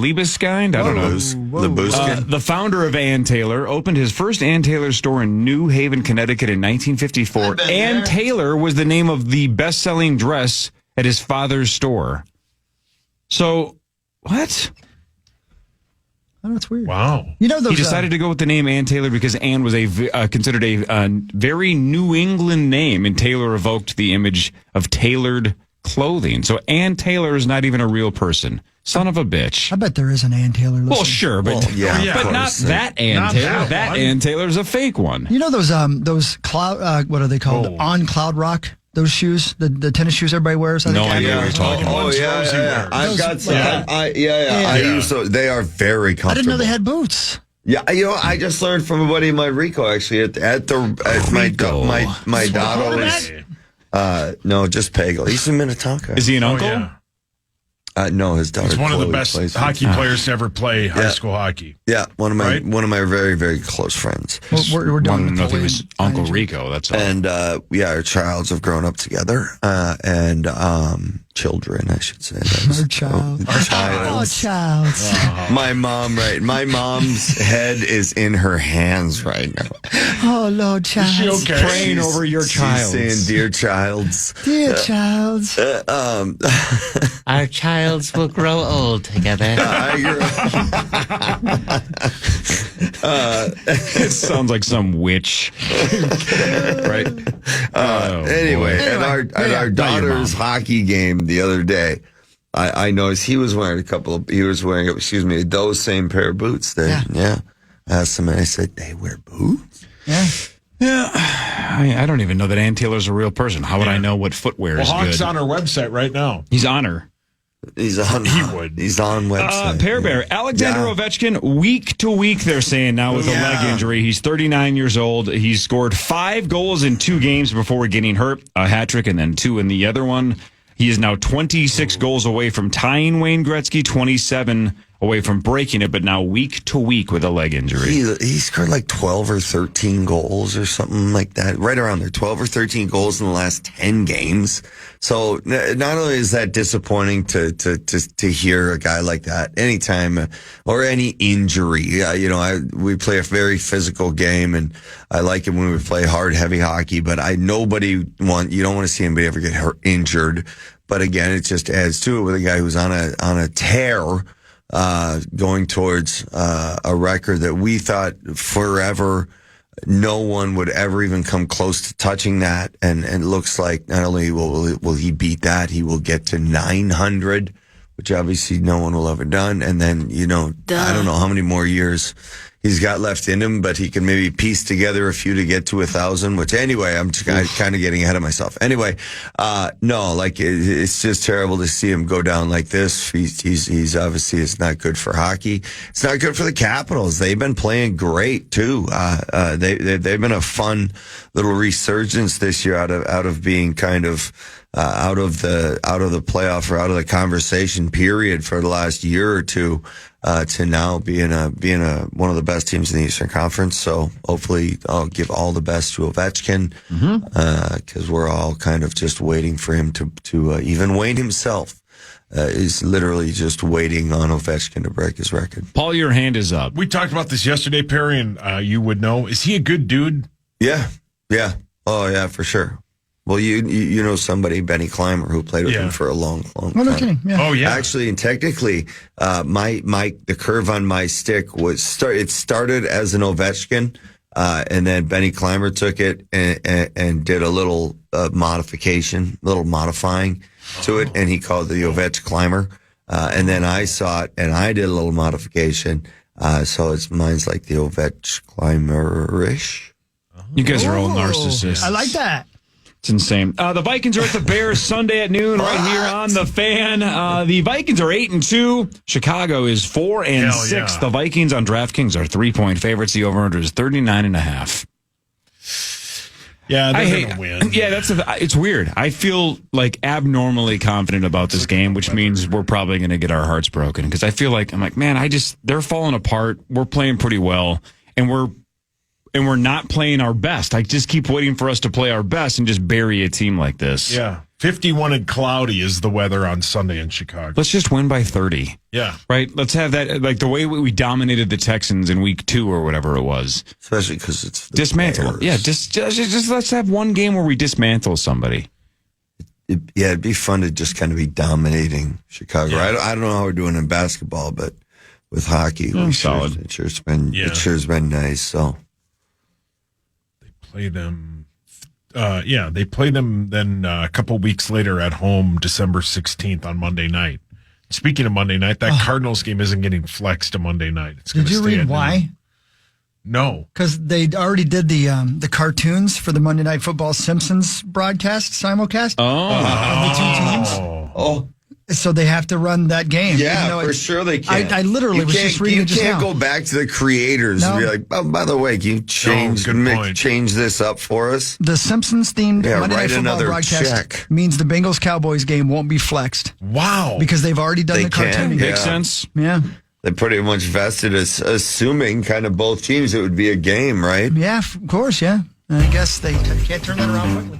I don't know. Lebuskin. The founder of Ann Taylor opened his first Ann Taylor store in New Haven, Connecticut in 1954. Ann Taylor was the name of the best-selling dress at his father's store. So, what? Oh, that's weird. Wow. You know those. He decided to go with the name Ann Taylor because Ann was considered a very New England name, and Taylor evoked the image of tailored clothing. So Ann Taylor is not even a real person. Son of a bitch. I bet there is an Ann Taylor. Listen. Well, sure, but yeah, but not that Ann Not Taylor. that That one. Ann Taylor's a fake one. You know those cloud. What are they called? Oh. On Cloud Rock. Those shoes, the tennis shoes everybody wears. I No think idea what you're talking about. Oh, ones yeah, Rosie yeah. wears. I've Those- got some. yeah. I use those. They are very comfortable. I didn't know they had boots. Yeah, you know, I just learned from a buddy of mine, Rico, actually, at Rico. my daughter's. No, just Pagel. He's in Minnetonka. Is he an uncle? Yeah. No, his daughter. He's one of the Chloe best plays hockey players to ever play high school hockey. Yeah, one of my very, very close friends. We're doing I don't know if he was Uncle Rico. That's all. And our childs have grown up together, and children, I should say. Our child. Oh, child. My mom, right? My mom's head is in her hands right now. Oh, Lord, child. Is she okay? Praying over your child. She's saying, "Dear childs." Dear child. Our childs will grow old together. It sounds like some witch, right? Anyway, at our daughter's hockey game the other day, I noticed he was wearing those same pair of boots. I asked him, and I said, "They wear boots?" Yeah. I don't even know that Ann Taylor's a real person. How would I know what footwear is Hawk's good? on her website right now. He's on her. He's on website. Pear Bear, Alexander Ovechkin, week to week, they're saying now with a leg injury. He's 39 years old. He's scored 5 goals in 2 games before getting hurt, a hat trick and then 2 in the other one. He is now 26 goals away from tying Wayne Gretzky, 27 away from breaking it, but now week to week with a leg injury. He scored like 12 or 13 goals or something like that, right around there. 12 or 13 goals in the last 10 games. So not only is that disappointing to hear a guy like that anytime or any injury. We play a very physical game, and I like it when we play hard, heavy hockey. But you don't want to see anybody ever get injured. But again, it just adds to it with a guy who's on a tear. Going towards a record that we thought forever no one would ever even come close to touching that, and it looks like not only will he beat that, he will get to 900, which obviously no one will ever done, and then I don't know how many more years he's got left in him, but he can maybe piece together a few to get to 1,000, which anyway, I'm kind of getting ahead of myself. Anyway, it's just terrible to see him go down like this. He's obviously, it's not good for hockey. It's not good for the Capitals. They've been playing great too. They've been a fun little resurgence this year out of being kind of, out of the playoff or out of the conversation period for the last year or two, to now being one of the best teams in the Eastern Conference. So hopefully I'll give all the best to Ovechkin, because we're all kind of just waiting for him to even Wayne himself is literally just waiting on Ovechkin to break his record. Paul, your hand is up. We talked about this yesterday, Perry, and you would know. Is he a good dude? Yeah. Oh yeah, for sure. Well, you know somebody, Benny Clymer, who played with him for a long time. No kidding. Yeah. Oh yeah. Actually, and technically, the curve on my stick it started as an Ovechkin, and then Benny Clymer took it and did a little modifying to it, and he called it the Ovech Clymer. And then I saw it, and I did a little modification. So mine's like the Ovech Clymer-ish. You guys are all narcissists. I like that. It's insane. The Vikings are at the Bears Sunday at noon right here on the Fan. The Vikings are 8-2. Chicago is 4-6. Yeah. The Vikings on DraftKings are 3-point favorites. The over-under is 39.5. Yeah, they're going to win. Yeah, it's weird. I feel like abnormally confident about this game, which means we're probably going to get our hearts broken, because I feel like, man, they're falling apart. We're playing pretty well, and we're not playing our best. I just keep waiting for us to play our best and just bury a team like this. Yeah. 51 and cloudy is the weather on Sunday in Chicago. Let's just win by 30. Yeah. Right? Let's have that, like the way we dominated the Texans in week 2 or whatever it was. Especially because it's dismantle. Bears. Yeah, just let's have one game where we dismantle somebody. It'd be fun to just kind of be dominating Chicago. Yeah. I don't know how we're doing in basketball, but with hockey, solid. It sure's been nice. So play them. They play them then a couple weeks later at home, December 16th on Monday night. Speaking of Monday night, that Cardinals game isn't getting flexed to Monday night. Did you read why? No. Because they already did the cartoons for the Monday Night Football Simpsons broadcast, simulcast. Oh. Of the two teams. Oh. So they have to run that game. Yeah, for sure they can. I literally was just reading it just now. You can't go back to the creators and be like, oh, by the way, can you change this up for us? The Simpsons-themed Monday Night write Football another broadcast check. means the Bengals-Cowboys game won't be flexed. Wow. Because they've already done They the can, cartooning. Makes sense. Yeah. They pretty much vested us, assuming kind of both teams it would be a game, right? Yeah, of course, yeah. I guess they can't turn that around quickly.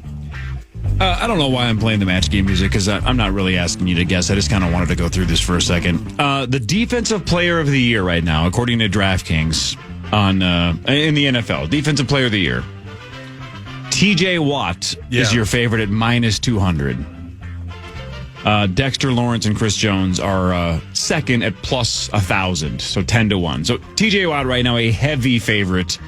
I don't know why I'm playing the match game music because I'm not really asking you to guess. I just kind of wanted to go through this for a second. The defensive player of the year right now, according to DraftKings in the NFL, defensive player of the year, TJ Watt is your favorite at minus 200. Dexter Lawrence and Chris Jones are second at plus 1,000, so 10-1. So TJ Watt right now a heavy favorite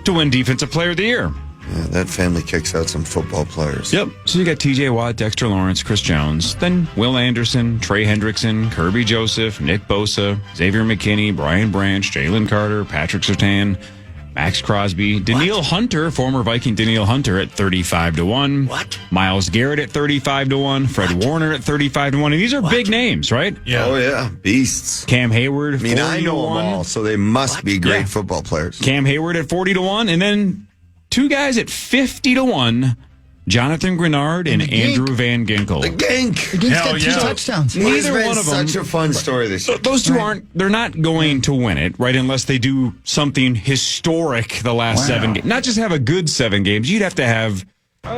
to win defensive player of the year. Yeah, that family kicks out some football players. Yep. So you got TJ Watt, Dexter Lawrence, Chris Jones, then Will Anderson, Trey Hendrickson, Kirby Joseph, Nick Bosa, Xavier McKinney, Brian Branch, Jalen Carter, Patrick Surtain, Max Crosby, Daniil Hunter, former Viking Daniil Hunter at 35-1. What? Miles Garrett at 35-1. Fred Warner at 35-1. And these are big names, right? Yeah. Oh, yeah. Beasts. Cam Hayward, 40-1. I know them all, so they must be great football players. Cam Hayward at 40-1. And then two guys at 50-1 Jonathan Grenard and Andrew Van Ginkel. The Gink. The Gink's got 2 touchdowns. Neither one of them. Such a fun story this year. Those two they're not going to win it, right? Unless they do something historic the last 7 games. Not just have a good 7 games. You'd have to have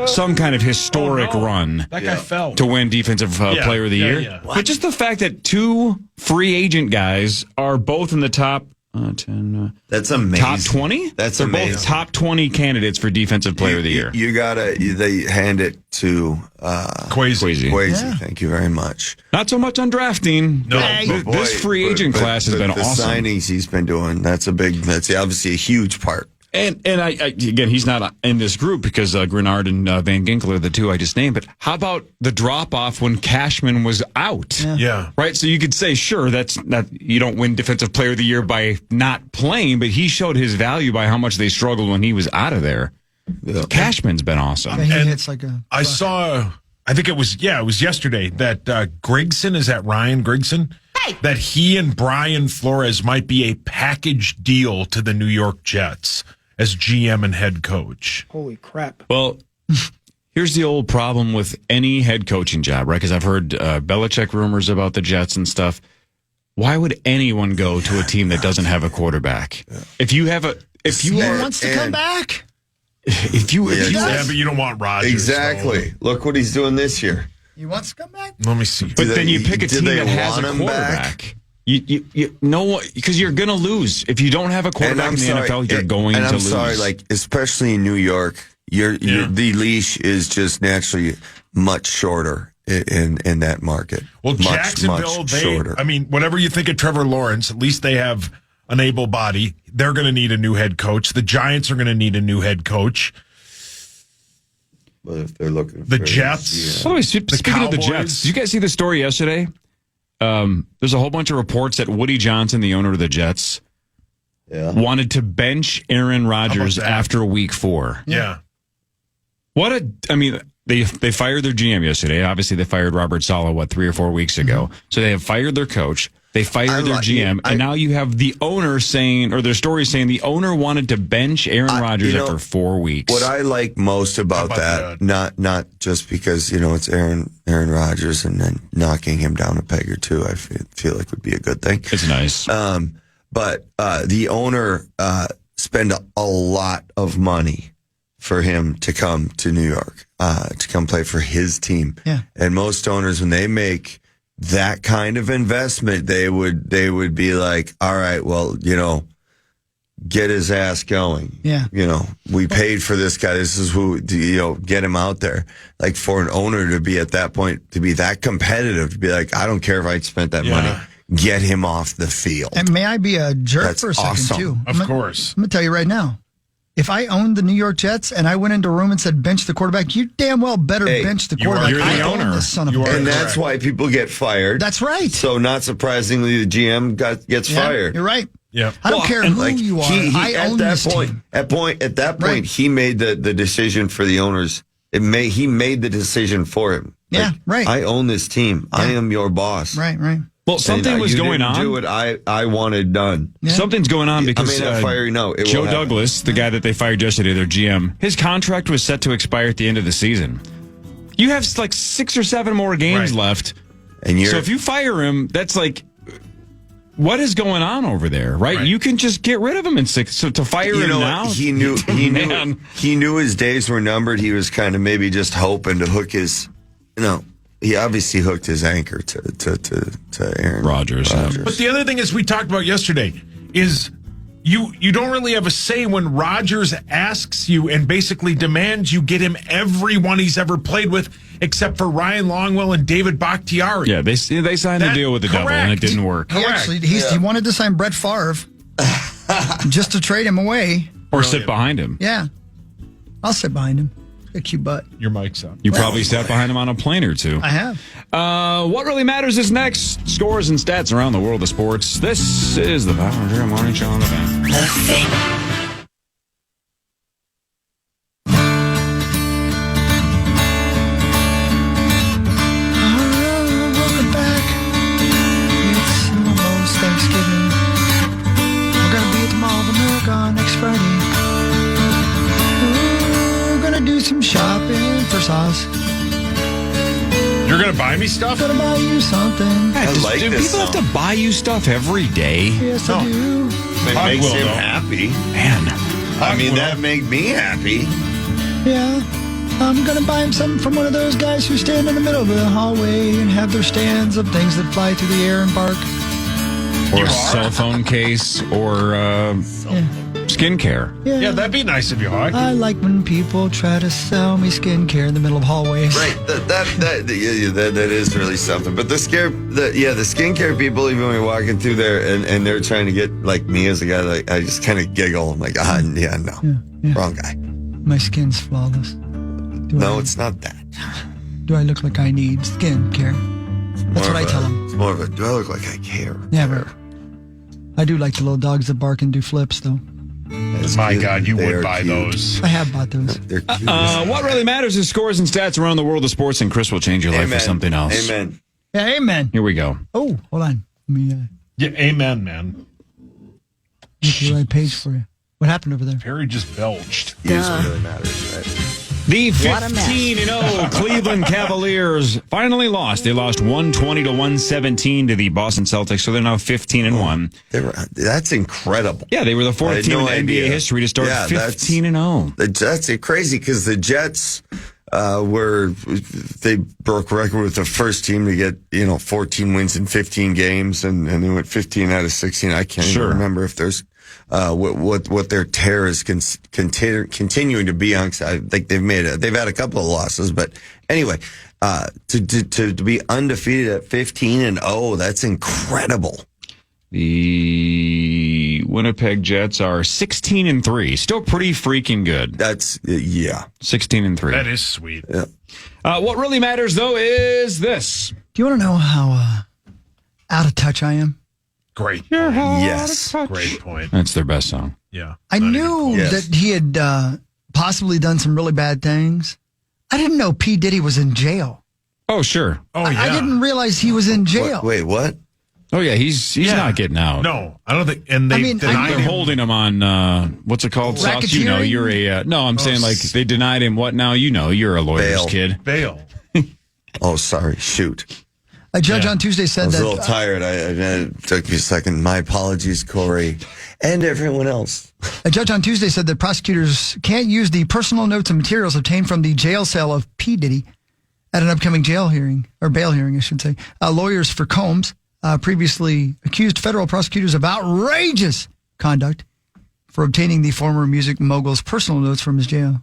some kind of historic run That guy fell. to win defensive player of the year. Yeah. But just the fact that 2 free agent guys are both in the top 10. That's amazing. Top 20? That's They're amazing. both top 20 candidates for defensive player of the year. They hand it to Kwesi. Kwesi. Thank you very much. Not so much on drafting. No. But this free agent class has been the awesome. signings he's been doing, that's obviously a huge part. And I again, he's not in this group because Grenard and Van Ginkel are the 2 I just named. But how about the drop off when Cashman was out? Yeah. Right. So you could say, sure, that's not, you don't win defensive player of the year by not playing, but he showed his value by how much they struggled when he was out of there. Yeah. Cashman's been awesome. Yeah, he hits like a. I saw, I think it was yesterday that Grigson, is that Ryan Grigson? Hey. That he and Brian Flores might be a package deal to the New York Jets as GM and head coach. Holy crap. Well, here's the old problem with any head coaching job, right? Because I've heard Belichick rumors about the Jets and stuff. Why would anyone go to a team that doesn't have a quarterback? If you have He wants to come back. If you but you don't want Rodgers. Exactly. So. Look what he's doing this year. He wants to come back. Let me see. But then you pick a team that has a quarterback. You know, because you're going to lose. If you don't have a quarterback in the NFL, you're going to lose. I'm sorry, especially in New York, the leash is just naturally much shorter in that market. Well, much, Jacksonville, shorter. I mean, whatever you think of Trevor Lawrence, at least they have an able body. They're going to need a new head coach. The Giants are going to need a new head coach. But if they're looking the Jets. By the way, speaking of the Jets, did you guys see the story yesterday? There's a whole bunch of reports that Woody Johnson, the owner of the Jets, wanted to bench Aaron Rodgers after week 4. Yeah. They fired their GM yesterday. Obviously, they fired Robert Saleh, 3 or 4 weeks ago. So they have fired their coach. They fired their GM. And now you have the owner saying, or their story saying, the owner wanted to bench Aaron Rodgers after 4 weeks. What I like most about that, not just because, it's Aaron Rodgers and then knocking him down a peg or 2, I feel like would be a good thing. It's nice. But the owner spent a lot of money for him to come to New York, to come play for his team. Yeah. And most owners, when they make that kind of investment, they would be like, all right, well, get his ass going. Yeah. We paid for this guy. This is who, get him out there. Like for an owner to be at that point, to be that competitive, to be like, I don't care if I spent that money. Get him off the field. And may I be a jerk for a second, awesome. too? Of course. I'm going to tell you right now. If I owned the New York Jets and I went into a room and said, bench the quarterback, you damn well better bench the quarterback. You're the owner. This son of a And that's why people get fired. That's right. So not surprisingly, the GM gets fired. You're right. Yeah. I don't care who you are. I own this team. At that point, he made the decision for the owners. He made the decision for him. Yeah, right. I own this team. I am your boss. Right. Well, something was going on. Do what I wanted done. Yeah. Something's going on because I may not fire you. No, it Joe will happen. Douglas, the guy that they fired yesterday, their GM, his contract was set to expire at the end of the season. You have like 6 or 7 more games left, and so if you fire him, that's like, what is going on over there, right? You can just get rid of him in 6. So to fire him now, he knew his days were numbered. He was kind of maybe just hoping to hook his, he obviously hooked his anchor to Aaron Rodgers. But the other thing is we talked about yesterday is you don't really have a say when Rodgers asks you and basically demands you get him everyone he's ever played with except for Ryan Longwell and David Bakhtiari. Yeah, they signed a deal with the devil and it didn't work. He wanted to sign Brett Favre just to trade him away. Or sit behind him. Yeah. I'll sit behind him. A cute butt. Your mic's up. You probably sat behind him on a plane or two. I have. What really matters is next. Scores and stats around the world of sports. This is the Power Trip Morning Show on the Fan. Welcome back. It's almost Thanksgiving. We're going to be at the Mall of America next Friday. We're going to do some shopping for sauce. You're going to buy me stuff? I'm going to buy you something. Do people have to buy you stuff every day? Yes, I do. It makes him happy. Man. I mean, that make me happy. Yeah. I'm going to buy him something from one of those guys who stand in the middle of the hallway and have their stands of things that fly through the air and bark. Or a cell phone case or skincare. Yeah, that'd be nice of you, Hawk. I like when people try to sell me skincare in the middle of hallways. Right, that is really something. But the skincare people, even when you're walking through there and they're trying to get like me as a guy, like I just kind of giggle. I'm like, wrong guy. My skin's flawless. It's not that. Do I look like I need skincare? That's what I tell them. It's more of a, do I look like I care? Never. I do like the little dogs that bark and do flips, though. My God, you would buy those. I have bought those. They're cute. What really matters is scores and stats around the world of sports, and Chris will change your life for something else. Amen. Yeah, amen. Here we go. Oh, hold on. Let me Yeah, amen, man. get the right page for you. What happened over there? Perry just belched. Here's what really matters, right? The 15-0 Cleveland Cavaliers finally lost. They lost 120-117 to the Boston Celtics, so they're now 15-1. That's incredible. Yeah, they were the fourth team in NBA history to start 15-0. That's crazy because the Jets they broke record with the first team to get 14 wins in 15 games, and they went 15 out of 16. I can't even remember if there's what their tear is continuing to be on. I think they've had a couple of losses, but anyway, to be undefeated at 15-0, that's incredible. The Winnipeg Jets are 16-3, still pretty freaking good. That's 16-3. That is sweet. Yeah. What really matters though is this. Do you want to know how out of touch I am? Great. Yes. Great point. That's their best song. Yeah. I knew that he had possibly done some really bad things. I didn't know P. Diddy was in jail. Oh, sure. Oh, yeah. I didn't realize he was in jail. Wait, what? Oh, yeah, he's not getting out. No, I don't think. And they're holding him on, what's it called? Sauce? You're a, I'm saying like they denied him what now? You're a lawyer's kid. Bail. Oh, sorry. Shoot. A judge on Tuesday said that. I was a little tired. It took me a second. My apologies, Corey, and everyone else. A judge on Tuesday said that prosecutors can't use the personal notes and materials obtained from the jail cell of P. Diddy at an upcoming bail hearing, I should say. Lawyers for Combs previously accused federal prosecutors of outrageous conduct for obtaining the former music mogul's personal notes from his jail.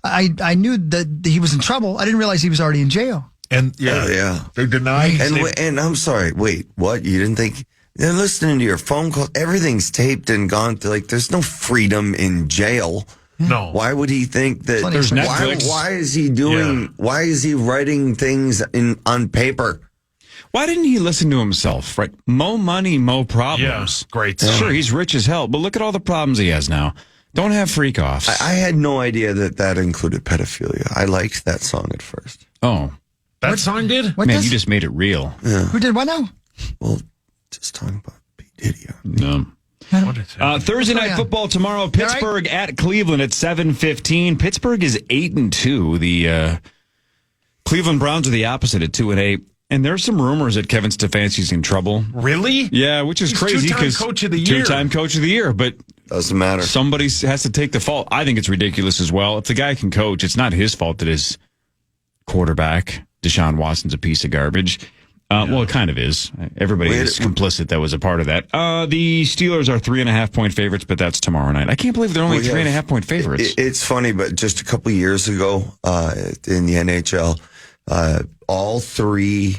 I knew that he was in trouble. I didn't realize he was already in jail. And they denied. And I'm sorry. Wait, what? You didn't think? They're listening to your phone call. Everything's taped and gone through. Like, there's no freedom in jail. No. Why would he think that? There's Netflix. Why is he doing? Why is he writing things on paper? Why didn't he listen to himself? Right, mo money, mo problems. Yeah, great. Sure, he's rich as hell, but look at all the problems he has now. Don't have freak offs. I had no idea that included pedophilia. I liked that song at first. Oh. That song did? What Man, does? you just made it real. Who did what now? Well, just talking about P. Diddy. No. What is that? Thursday night football tomorrow. Pittsburgh at Cleveland at 7:15. Pittsburgh is 8-2. The Cleveland Browns are the opposite at 2-8. And there's some rumors that Kevin Stefanski's in trouble. Really? Yeah, which is crazy because Coach of the year. Two-time coach of the year, but doesn't matter. Somebody has to take the fault. I think it's ridiculous as well. If the guy can coach, it's not his fault that his quarterback Deshaun Watson's a piece of garbage. Well, it kind of is. Everybody is complicit that was a part of that. The Steelers are 3.5-point favorites, but that's tomorrow night. I can't believe they're only 3.5-point favorites. It's funny, but just a couple years ago in the NHL, all three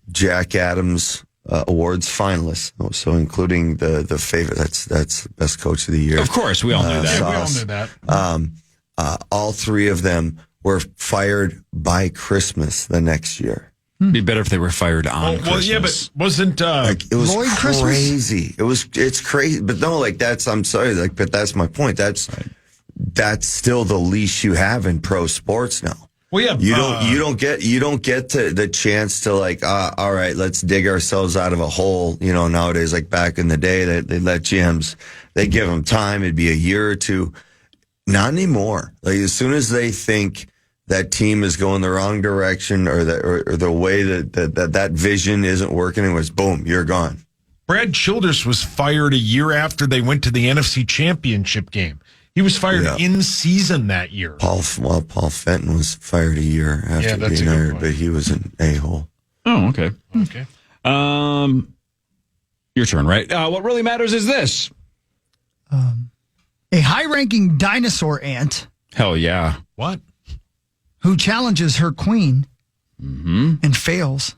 Jack Adams awards finalists, so including the favorite, that's the best coach of the year. Of course, we all knew that. Yeah, we all knew that. All three of them were fired by Christmas the next year. It'd be better if they were fired on Christmas. Well, yeah, but wasn't it was Lloyd crazy. It's crazy. But no, I'm sorry, but that's my point. That's still the leash you have in pro sports now. Well, yeah, you don't get to the chance to all right, let's dig ourselves out of a hole. Nowadays, like back in the day, they let GMs, they give them time. It'd be a year or two. Not anymore. Like as soon as they think that team is going the wrong direction or the way that vision isn't working, it was boom, you're gone. Brad Childress was fired a year after they went to the NFC Championship game. He was fired in season that year. Paul Fenton was fired a year after being hired, but he was an a-hole. Oh, okay. Okay. Your turn, right? What really matters is this. A high-ranking dinosaur ant. Hell yeah. What? Who challenges her queen and fails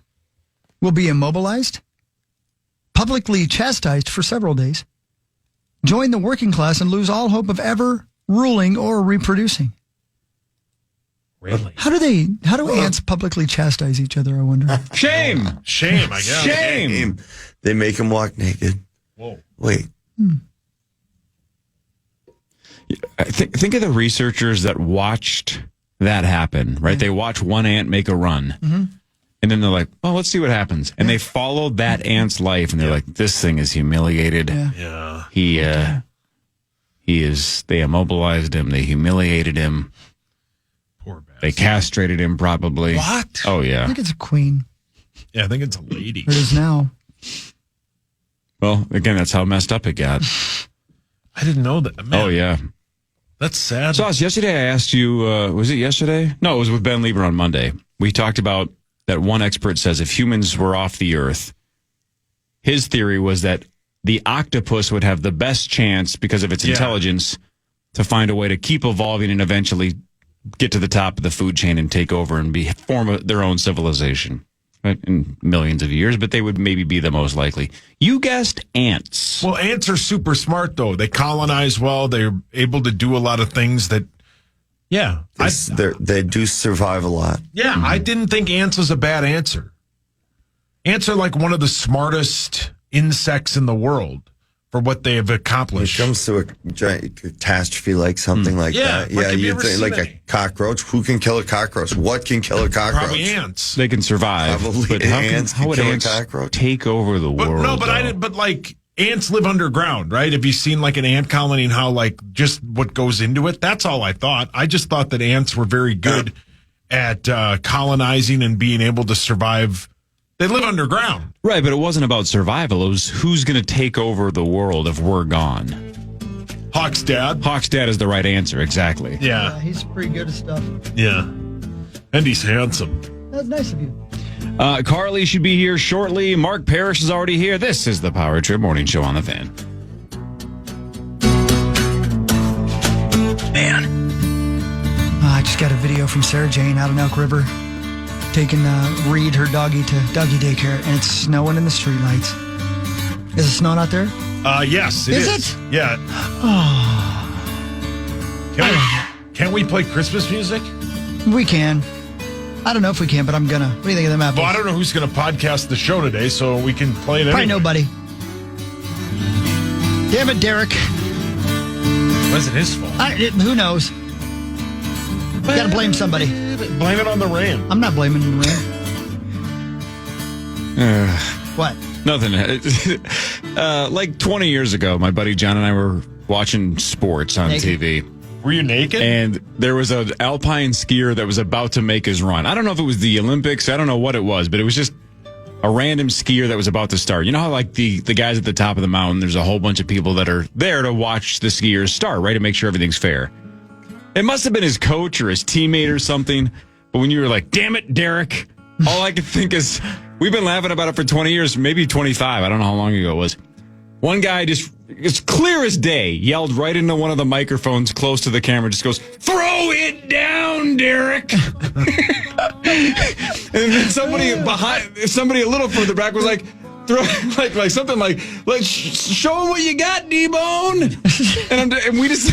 will be immobilized, publicly chastised for several days, join the working class, and lose all hope of ever ruling or reproducing. Really? How do ants publicly chastise each other, I wonder? Shame, I guess. Shame. They make them walk naked. Whoa. Wait. Think of the researchers that watched that happen, right? They watch one ant make a run, and then they're like, well, let's see what happens. And they followed that ant's life, and they're like, this thing is humiliated. Yeah. They immobilized him. They humiliated him. Poor bastard. They castrated him, probably. What? Oh, yeah. I think it's a queen. Yeah, I think it's a lady. It is now. Well, again, that's how messed up it got. I didn't know that. Man, Oh, yeah. that's sad. Sauce, yesterday I asked you, was it yesterday? No, it was with Ben Lieber on Monday. We talked about that one expert says if humans were off the earth, his theory was that the octopus would have the best chance because of its intelligence to find a way to keep evolving and eventually get to the top of the food chain and take over and form their own civilization. Right, in millions of years, but they would maybe be the most likely. You guessed ants. Well, ants are super smart, though. They colonize well. They're able to do a lot of things that, they do survive a lot. Yeah, I didn't think ants was a bad answer. Ants are like one of the smartest insects in the world for what they have accomplished. When it comes to a giant catastrophe like something like that, you think like a cockroach. Who can kill a cockroach? What can kill a cockroach? Probably ants. They can survive. Probably but ants how can would kill ants a cockroach. take over the world? No, but ants live underground, right? Have you seen like an ant colony and how just what goes into it? That's all I thought. I just thought that ants were very good at colonizing and being able to survive. They live underground. Right, but it wasn't about survival. It was who's going to take over the world if we're gone. Hawk's dad. Hawk's dad is the right answer, exactly. Yeah. He's pretty good at stuff. Yeah. And he's handsome. That's nice of you. Carly should be here shortly. Mark Parrish is already here. This is the Power Trip Morning Show on the Fan. Man. I just got a video from Sarah Jane out in Elk River taking Reed, her doggy, to doggy daycare, and it's snowing in the streetlights. Is it snowing out there? Yes, it is. Is it? Yeah. Oh. Can't we play Christmas music? We can. I don't know if we can, but I'm gonna. What do you think of them apples? Well, I don't know who's going to podcast the show today, so we can play it Probably anyway. nobody. Damn it, Derek. Wasn't his fault. Who knows? Got to blame somebody. Blame it on the rain. I'm not blaming the rain. What? Nothing. Like 20 years ago, my buddy John and I were watching sports on TV. Were you naked? And there was an alpine skier that was about to make his run. I don't know if it was the Olympics. I don't know what it was, but it was just a random skier that was about to start. You know how like the guys at the top of the mountain, there's a whole bunch of people that are there to watch the skiers start, right? To make sure everything's fair. It must have been his coach or his teammate or something. But when you were like, damn it, Derek, all I could think is, we've been laughing about it for 20 years, maybe 25. I don't know how long ago it was. One guy just, it's clear as day, yelled right into one of the microphones close to the camera, just goes, throw it down, Derek. And then somebody a little further back was like, like something like, let's show him what you got, D-Bone. And we just,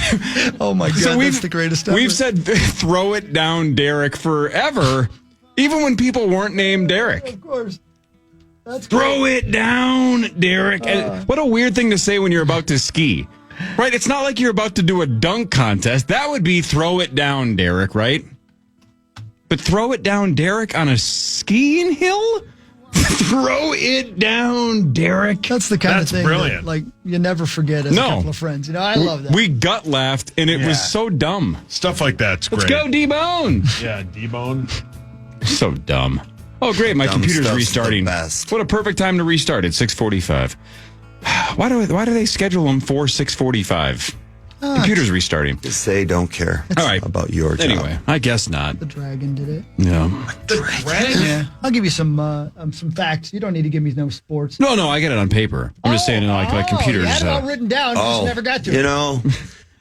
oh my God, so that's the greatest ever. We've said throw it down, Derek, forever, even when people weren't named Derek. Of course. That's throw it down, Derek. And what a weird thing to say when you're about to ski, right? It's not like you're about to do a dunk contest. That would be throw it down, Derek, right? But throw it down, Derek, on a skiing hill? Throw it down, Derek. That's the kind of thing brilliant. That, like, you never forget as a couple of friends. You know, I love that. We gut laughed, and it was so dumb. Stuff like that's great. Let's go, D-Bone. Yeah, D-Bone. So dumb. Oh, great. My computer's restarting. What a perfect time to restart at 6:45. Why do they schedule them for 6:45? Computer's restarting. Just say don't care. All right. About your job. Anyway, I guess not. The dragon did it. Yeah. The dragon? Yeah. I'll give you some facts. You don't need to give me no sports. No, I get it on paper. I'm just saying, like computers. You had it all written down. You just never got to it. You know,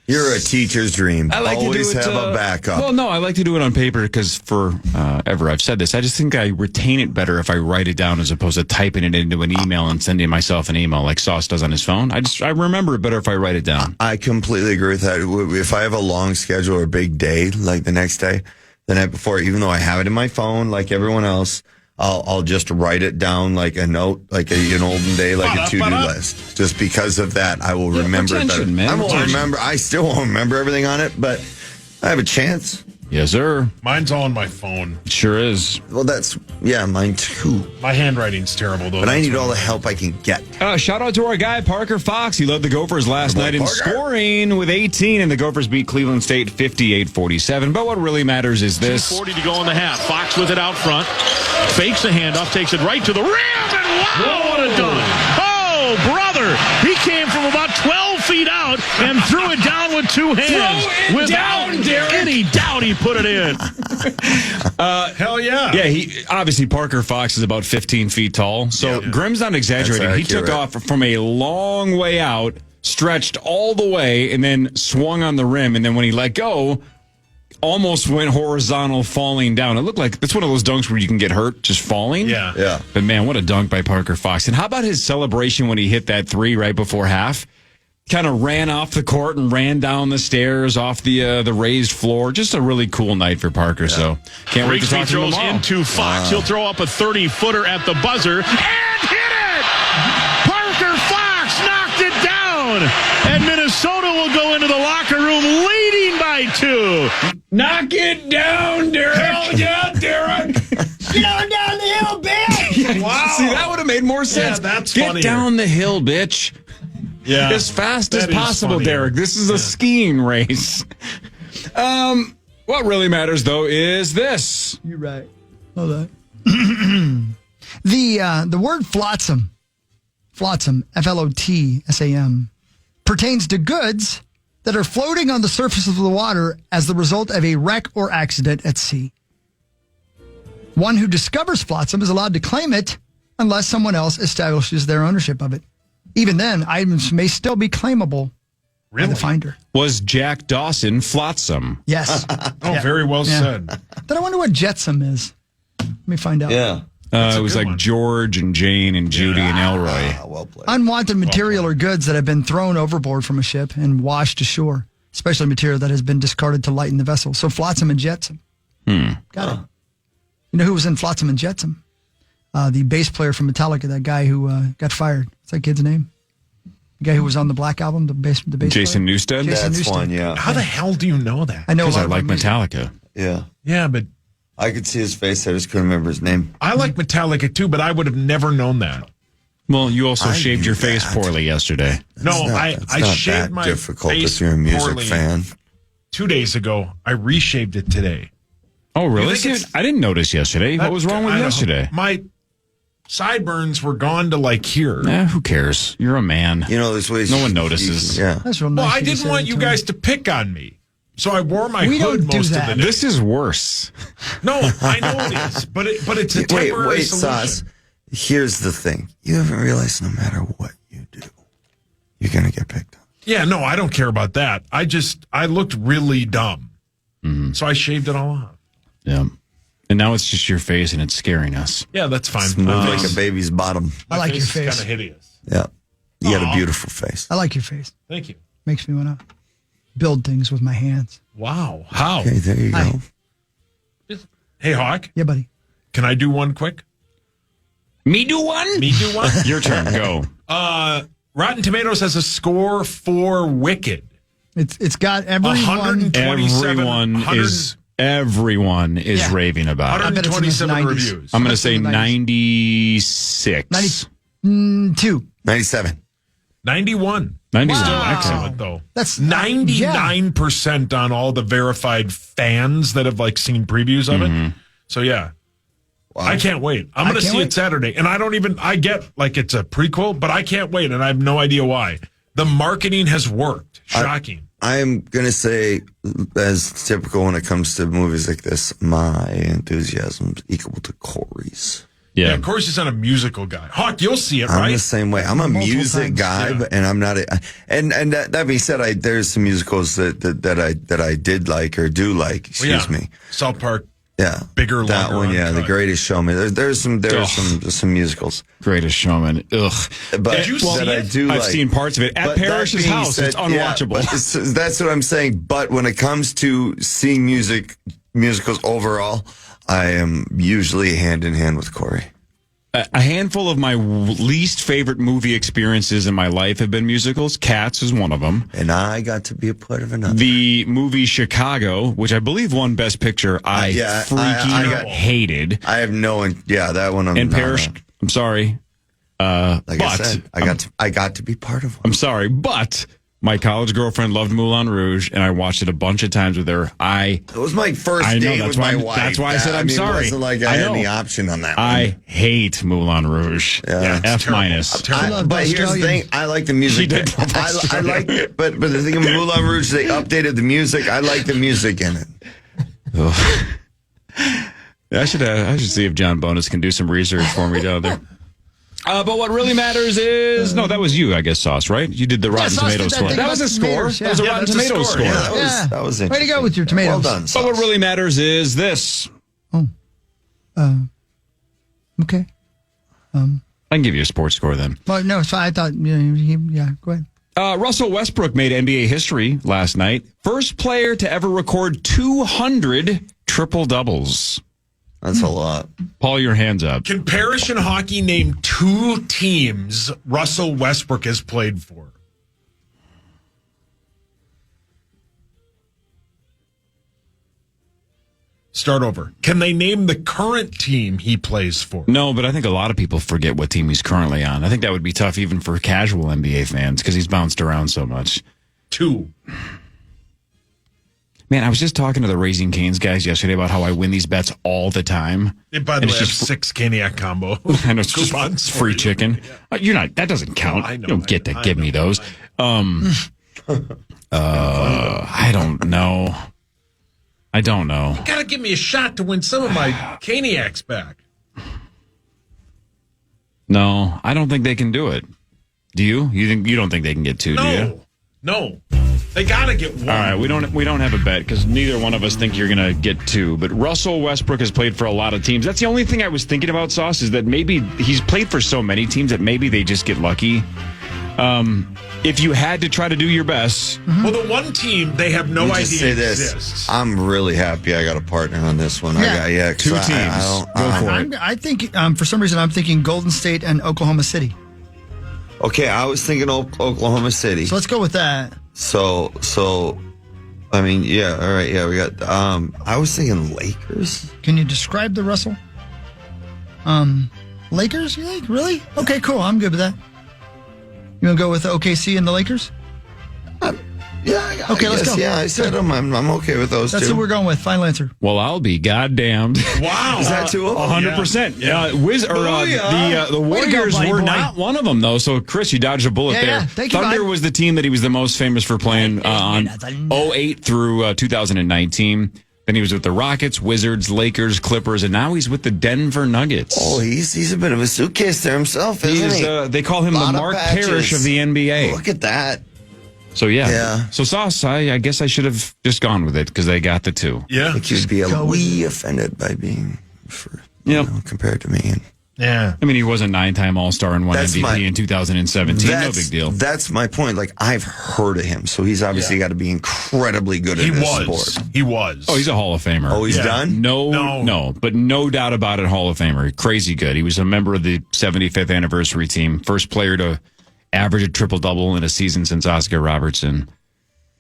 you're a teacher's dream. I like Always to do it, have a backup. Well, no, I like to do it on paper because forever I've said this. I just think I retain it better if I write it down as opposed to typing it into an email and sending myself an email like Sauce does on his phone. I remember it better if I write it down. I completely agree with that. If I have a long schedule or a big day, like the next day, the night before, even though I have it in my phone like everyone else, I'll just write it down like a note, like an olden day, like a to-do list. Just because of that, I will remember it better. Man. I still won't remember everything on it, but I have a chance. Yes, sir. Mine's all on my phone. It sure is. Well, mine too. My handwriting's terrible, though. But I need all the help I can get. Shout out to our guy, Parker Fox. He led the Gophers last night in scoring with 18, and the Gophers beat Cleveland State 58-47. But what really matters is this. 2:40 to go in the half. Fox with it out front. Fakes the handoff, takes it right to the rim, and wow, what a dunk. Oh, brother. He came from about 12 feet out and threw it down with two hands. Without any doubt, he put it in. Hell yeah. Yeah, obviously Parker Fox is about 15 feet tall. So Grim's not exaggerating. He took off from a long way out, stretched all the way, and then swung on the rim. And then when he let go, almost went horizontal, falling down. It looked like it's one of those dunks where you can get hurt just falling. Yeah. But man, what a dunk by Parker Fox. And how about his celebration when he hit that three right before half? Kind of ran off the court and ran down the stairs off the raised floor. Just a really cool night for Parker. So can't wait to talk to him throws tomorrow. into Fox. He'll throw up a 30-footer at the buzzer and hit it. Parker Fox knocked it down, and Minnesota will go into the locker room leading by 2. Knock it down, Derek. Hell yeah, Derek. Get on down the hill, bitch. Wow. See, that would have made more sense. Yeah, that's Get funnier. down the hill, bitch. Yeah. As fast as That is possible, funnier. Derek. This is a skiing race. What really matters, though, is this. You're right. Hold on. The word flotsam, F-L-O-T-S-A-M, pertains to goods that are floating on the surface of the water as the result of a wreck or accident at sea. One who discovers flotsam is allowed to claim it unless someone else establishes their ownership of it. Even then, items may still be claimable by the finder. Was Jack Dawson flotsam? Yes. Very well said. Then I wonder what jetsam is. Let me find out. Yeah. It was like George and Jane and Judy and Elroy. Well played. Unwanted material or goods that have been thrown overboard from a ship and washed ashore, especially material that has been discarded to lighten the vessel. So flotsam and jetsam. Got it. You know who was in flotsam and jetsam? The bass player from Metallica, that guy who got fired. What's that kid's name? The guy who was on the Black Album, the bass Jason player? Newsted? Jason That's Newsted. one, yeah. How the hell do you know that? I know a Because lot I like about music. Metallica. Yeah. Yeah, but I could see his face. I just couldn't remember his name. I like Metallica too, but I would have never known that. Well, you also shaved your face poorly yesterday. I shaved my difficult face if you're a music poorly fan. 2 days ago. I reshaved it today. Oh, really? I didn't notice yesterday. What was wrong with yesterday? My sideburns were gone to like here. Who cares? You're a man. There's ways. No one notices. Yeah. That's real nice. Well, I of you to didn't say want that you to guys me. to pick on me. So I wore my We hood don't do most of that. the day. This is worse. No, I know it is, but it's a temporary Wait, solution. Sauce. Here's the thing. You haven't realized no matter what you do, you're going to get picked on. Yeah, no, I don't care about that. I looked really dumb. Mm-hmm. So I shaved it all off. Yeah. And now it's just your face and it's scaring us. Yeah, that's fine. Smooth like a baby's bottom. I like your It's face. kind of hideous. Yeah. You got a beautiful face. I like your face. Thank you. Makes me want to build things with my hands. Wow. How? Okay, there you go. Hey, Hawk. Yeah, buddy. Can I do one quick? Me do one? Me do one? Your turn. Go. Rotten Tomatoes has a score for Wicked. It's got everyone. 127 Everyone is raving about it. 127 reviews. I'm going to say 96. 92. 97. 91. 91. Still Wow. excellent, though. That's 99% on all the verified fans that have seen previews of it. So yeah. Wow. I can't wait. I'm going to see it Saturday. And I get it's a prequel, but I can't wait. And I have no idea why. The marketing has worked. Shocking. I am going to say, as typical when it comes to movies like this, my enthusiasm is equal to Corey's. Yeah, of course he's not a musical guy. Hawk, you'll see it, right? I'm the same way. I'm a music guy, and I'm not. And that being said, there's some musicals that I did like or do like. Excuse me. South Park. Yeah, bigger. That one. Yeah, The Greatest Showman. There's some musicals. Greatest Showman. Ugh. But did you see it? I do. I've seen parts of it at Parrish's house. It's unwatchable. Yeah, that's what I'm saying. But when it comes to seeing musicals overall, I am usually hand in hand with Corey. A handful of my least favorite movie experiences in my life have been musicals. Cats is one of them. And I got to be a part of another. The movie Chicago, which I believe won Best Picture, I hated. I have that one. And Parrish, I'm sorry. I said, I got to be part of one. I'm sorry, but my college girlfriend loved Moulin Rouge, and I watched it a bunch of times with her. It was my first date with my wife. That's why I said I'm sorry. It wasn't like I had any option on that one. I hate Moulin Rouge. Yeah, F minus. But here's the thing: I like the music. I like, but the thing of Moulin Rouge, they updated the music. I like the music in it. I should see if John Bonus can do some research for me down there. But what really matters is that was you, I guess, Sauce, right? You did the Rotten Tomatoes score. That was a score. That was a Rotten Tomatoes score. That was interesting. Way to go with your tomatoes. Well done, But Sauce. what really matters is this. Okay. I can give you a sports score then. Well, no, so I thought, go ahead. Russell Westbrook made NBA history last night. First player to ever record 200 triple-doubles. That's a lot. Paul, your hands up. Can Parrish and Hockey name 2 teams Russell Westbrook has played for? Start over. Can they name the current team he plays for? No, but I think a lot of people forget what team he's currently on. I think that would be tough even for casual NBA fans because he's bounced around so much. 2. Man, I was just talking to the Raising Cane's guys yesterday about how I win these bets all the time. And by the way, I have 6 Caniac combo. I know, it's just free chicken. You're not. That doesn't count. You don't get to give me those. I don't know. You gotta give me a shot to win some of my Caniacs back. No, I don't think they can do it. Do you? You don't think they can get 2? Do you? No. They gotta get 1. All right, we don't have a bet because neither one of us think you're gonna get 2. But Russell Westbrook has played for a lot of teams. That's the only thing I was thinking about, Sauce, is that maybe he's played for so many teams that maybe they just get lucky. If you had to try to do your best, well, the one team they have no idea say this. exists. I'm really happy I got a partner on this one. Yeah. 2 teams. Go for it. I think, for some reason, I'm thinking Golden State and Oklahoma City. Okay, I was thinking Oklahoma City. So let's go with that. So I mean, yeah, all right, yeah, we got. I was thinking Lakers. Can you describe the Russell? Lakers, you think? Really? Okay, cool. I'm good with that. You want to go with OKC and the Lakers? Yeah. Okay, let's go. Yeah, I said them. I'm okay with those That's two. what we're going with. Final answer. Well, I'll be goddamned. Wow. Is that two of them? 100%. The Warriors buddy were boy. not one of them, though. So, Chris, you dodged a bullet Yeah, there. yeah. Thank you, Thunder bud. was the team that he was the most famous for playing on 08 through 2019. Then he was with the Rockets, Wizards, Lakers, Clippers, and now he's with the Denver Nuggets. Oh, he's a bit of a suitcase there himself, isn't he? They call him the Mark Parrish of the NBA. Look at that. So, yeah. Yeah. So, Sauce, I guess I should have just gone with it because they got the two. Yeah. I think you'd be a wee offended by being compared to me. And Yeah. I mean, he was a 9-time All-Star and won MVP in 2017. No big deal. That's my point. Like, I've heard of him, so he's obviously got to be incredibly good at this sport. He was. Oh, he's a Hall of Famer. Oh, he's done? No, but no doubt about it, Hall of Famer. Crazy good. He was a member of the 75th anniversary team. First player to average a triple-double in a season since Oscar Robertson.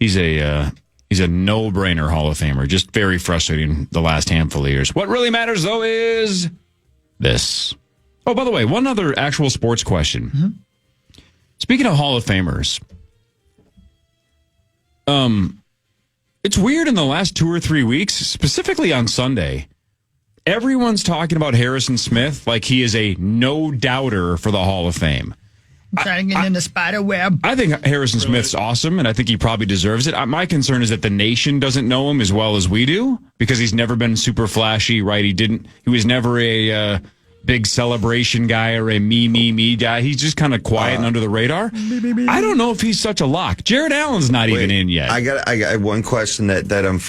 He's a no-brainer Hall of Famer. Just very frustrating the last handful of years. What really matters, though, is this. Oh, by the way, one other actual sports question. Mm-hmm. Speaking of Hall of Famers, it's weird in the last 2 or 3 weeks, specifically on Sunday, everyone's talking about Harrison Smith like he is a no-doubter for the Hall of Fame. Trying to get in the spider web. I think Harrison Smith's awesome, and I think he probably deserves it. My concern is that the nation doesn't know him as well as we do because he's never been super flashy, right? He was never a big celebration guy or a me guy. He's just kind of quiet and under the radar. I don't know if he's such a lock. Jared Allen's not even in yet. I got one question that I'm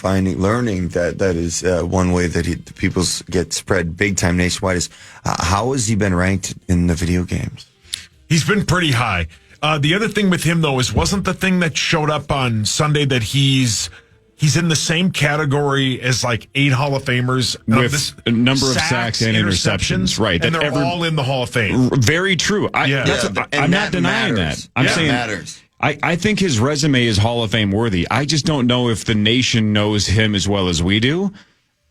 learning that is one way that people get spread big time nationwide is how has he been ranked in the video games? He's been pretty high. The other thing with him, though, wasn't the thing that showed up on Sunday that he's in the same category as like 8 Hall of Famers with a number of sacks and interceptions, right? And they're all in the Hall of Fame. Very true. I'm not denying that. I'm saying matters. I think his resume is Hall of Fame worthy. I just don't know if the nation knows him as well as we do.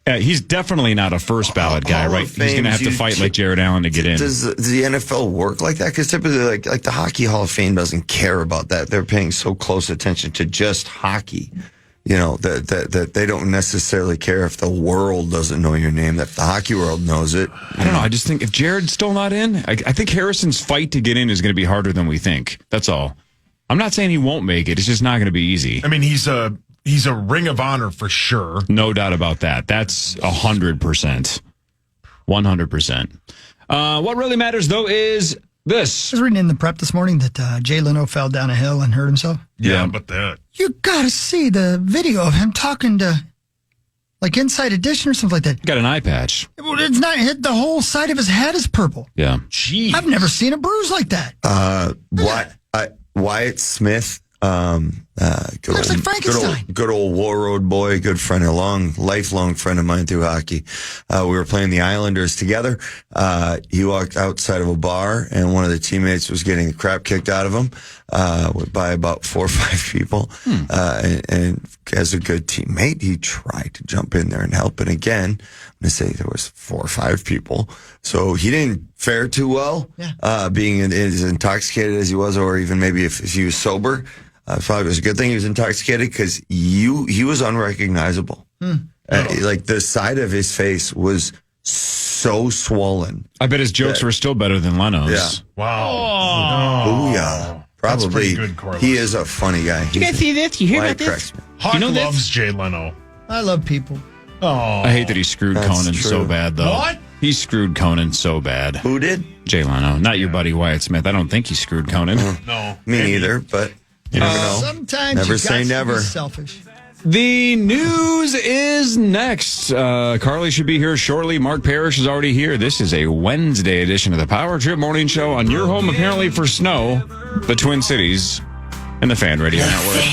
He's definitely not a first ballot guy, right? He's going to have to fight like Jared Allen to get in. Does the NFL work like that? Because typically, like the Hockey Hall of Fame doesn't care about that. They're paying so close attention to just hockey, that they don't necessarily care if the world doesn't know your name, that the hockey world knows it. I don't know. I just think if Jared's still not in, I think Harrison's fight to get in is going to be harder than we think. That's all. I'm not saying he won't make it. It's just not going to be easy. I mean, he's a Ring of Honor for sure. No doubt about that. That's 100%. 100%. What really matters, though, is this. I was reading in the prep this morning that Jay Leno fell down a hill and hurt himself. Yeah, but that. You got to see the video of him talking to, like, Inside Edition or something like that. Got an eye patch. Well, it's not hit. The whole side of his head is purple. Yeah. Jeez. I've never seen a bruise like that. Wyatt Smith. Looks like Frankenstein. Good old War Road boy, good friend, lifelong friend of mine through hockey. We were playing the Islanders together. He walked outside of a bar, and one of the teammates was getting the crap kicked out of him by about 4 or 5 people. And as a good teammate, he tried to jump in there and help. And again, I'm going to say there was 4 or 5 people, so he didn't fare too well. Being as intoxicated as he was, or even maybe if he was sober. I thought it was a good thing he was intoxicated because he was unrecognizable. Like the side of his face was so swollen. I bet his jokes were still better than Leno's. Yeah. Wow. Oh, yeah. Probably. That's pretty good, he is a funny guy. You guys see this? You hear about this? Hawk loves Jay Leno. I love people. Oh, I hate that he screwed Conan true. so bad, though. What? He screwed Conan so bad. Who did? Jay Leno. Not your buddy Wyatt Smith. I don't think he screwed Conan. No. Me neither, but you never know. Sometimes Never you say got never. to be selfish. The news is next. Carly should be here shortly. Mark Parrish is already here. This is a Wednesday edition of the Power Trip Morning Show on your home, apparently for snow, the Twin Cities, and the Fan Radio Network.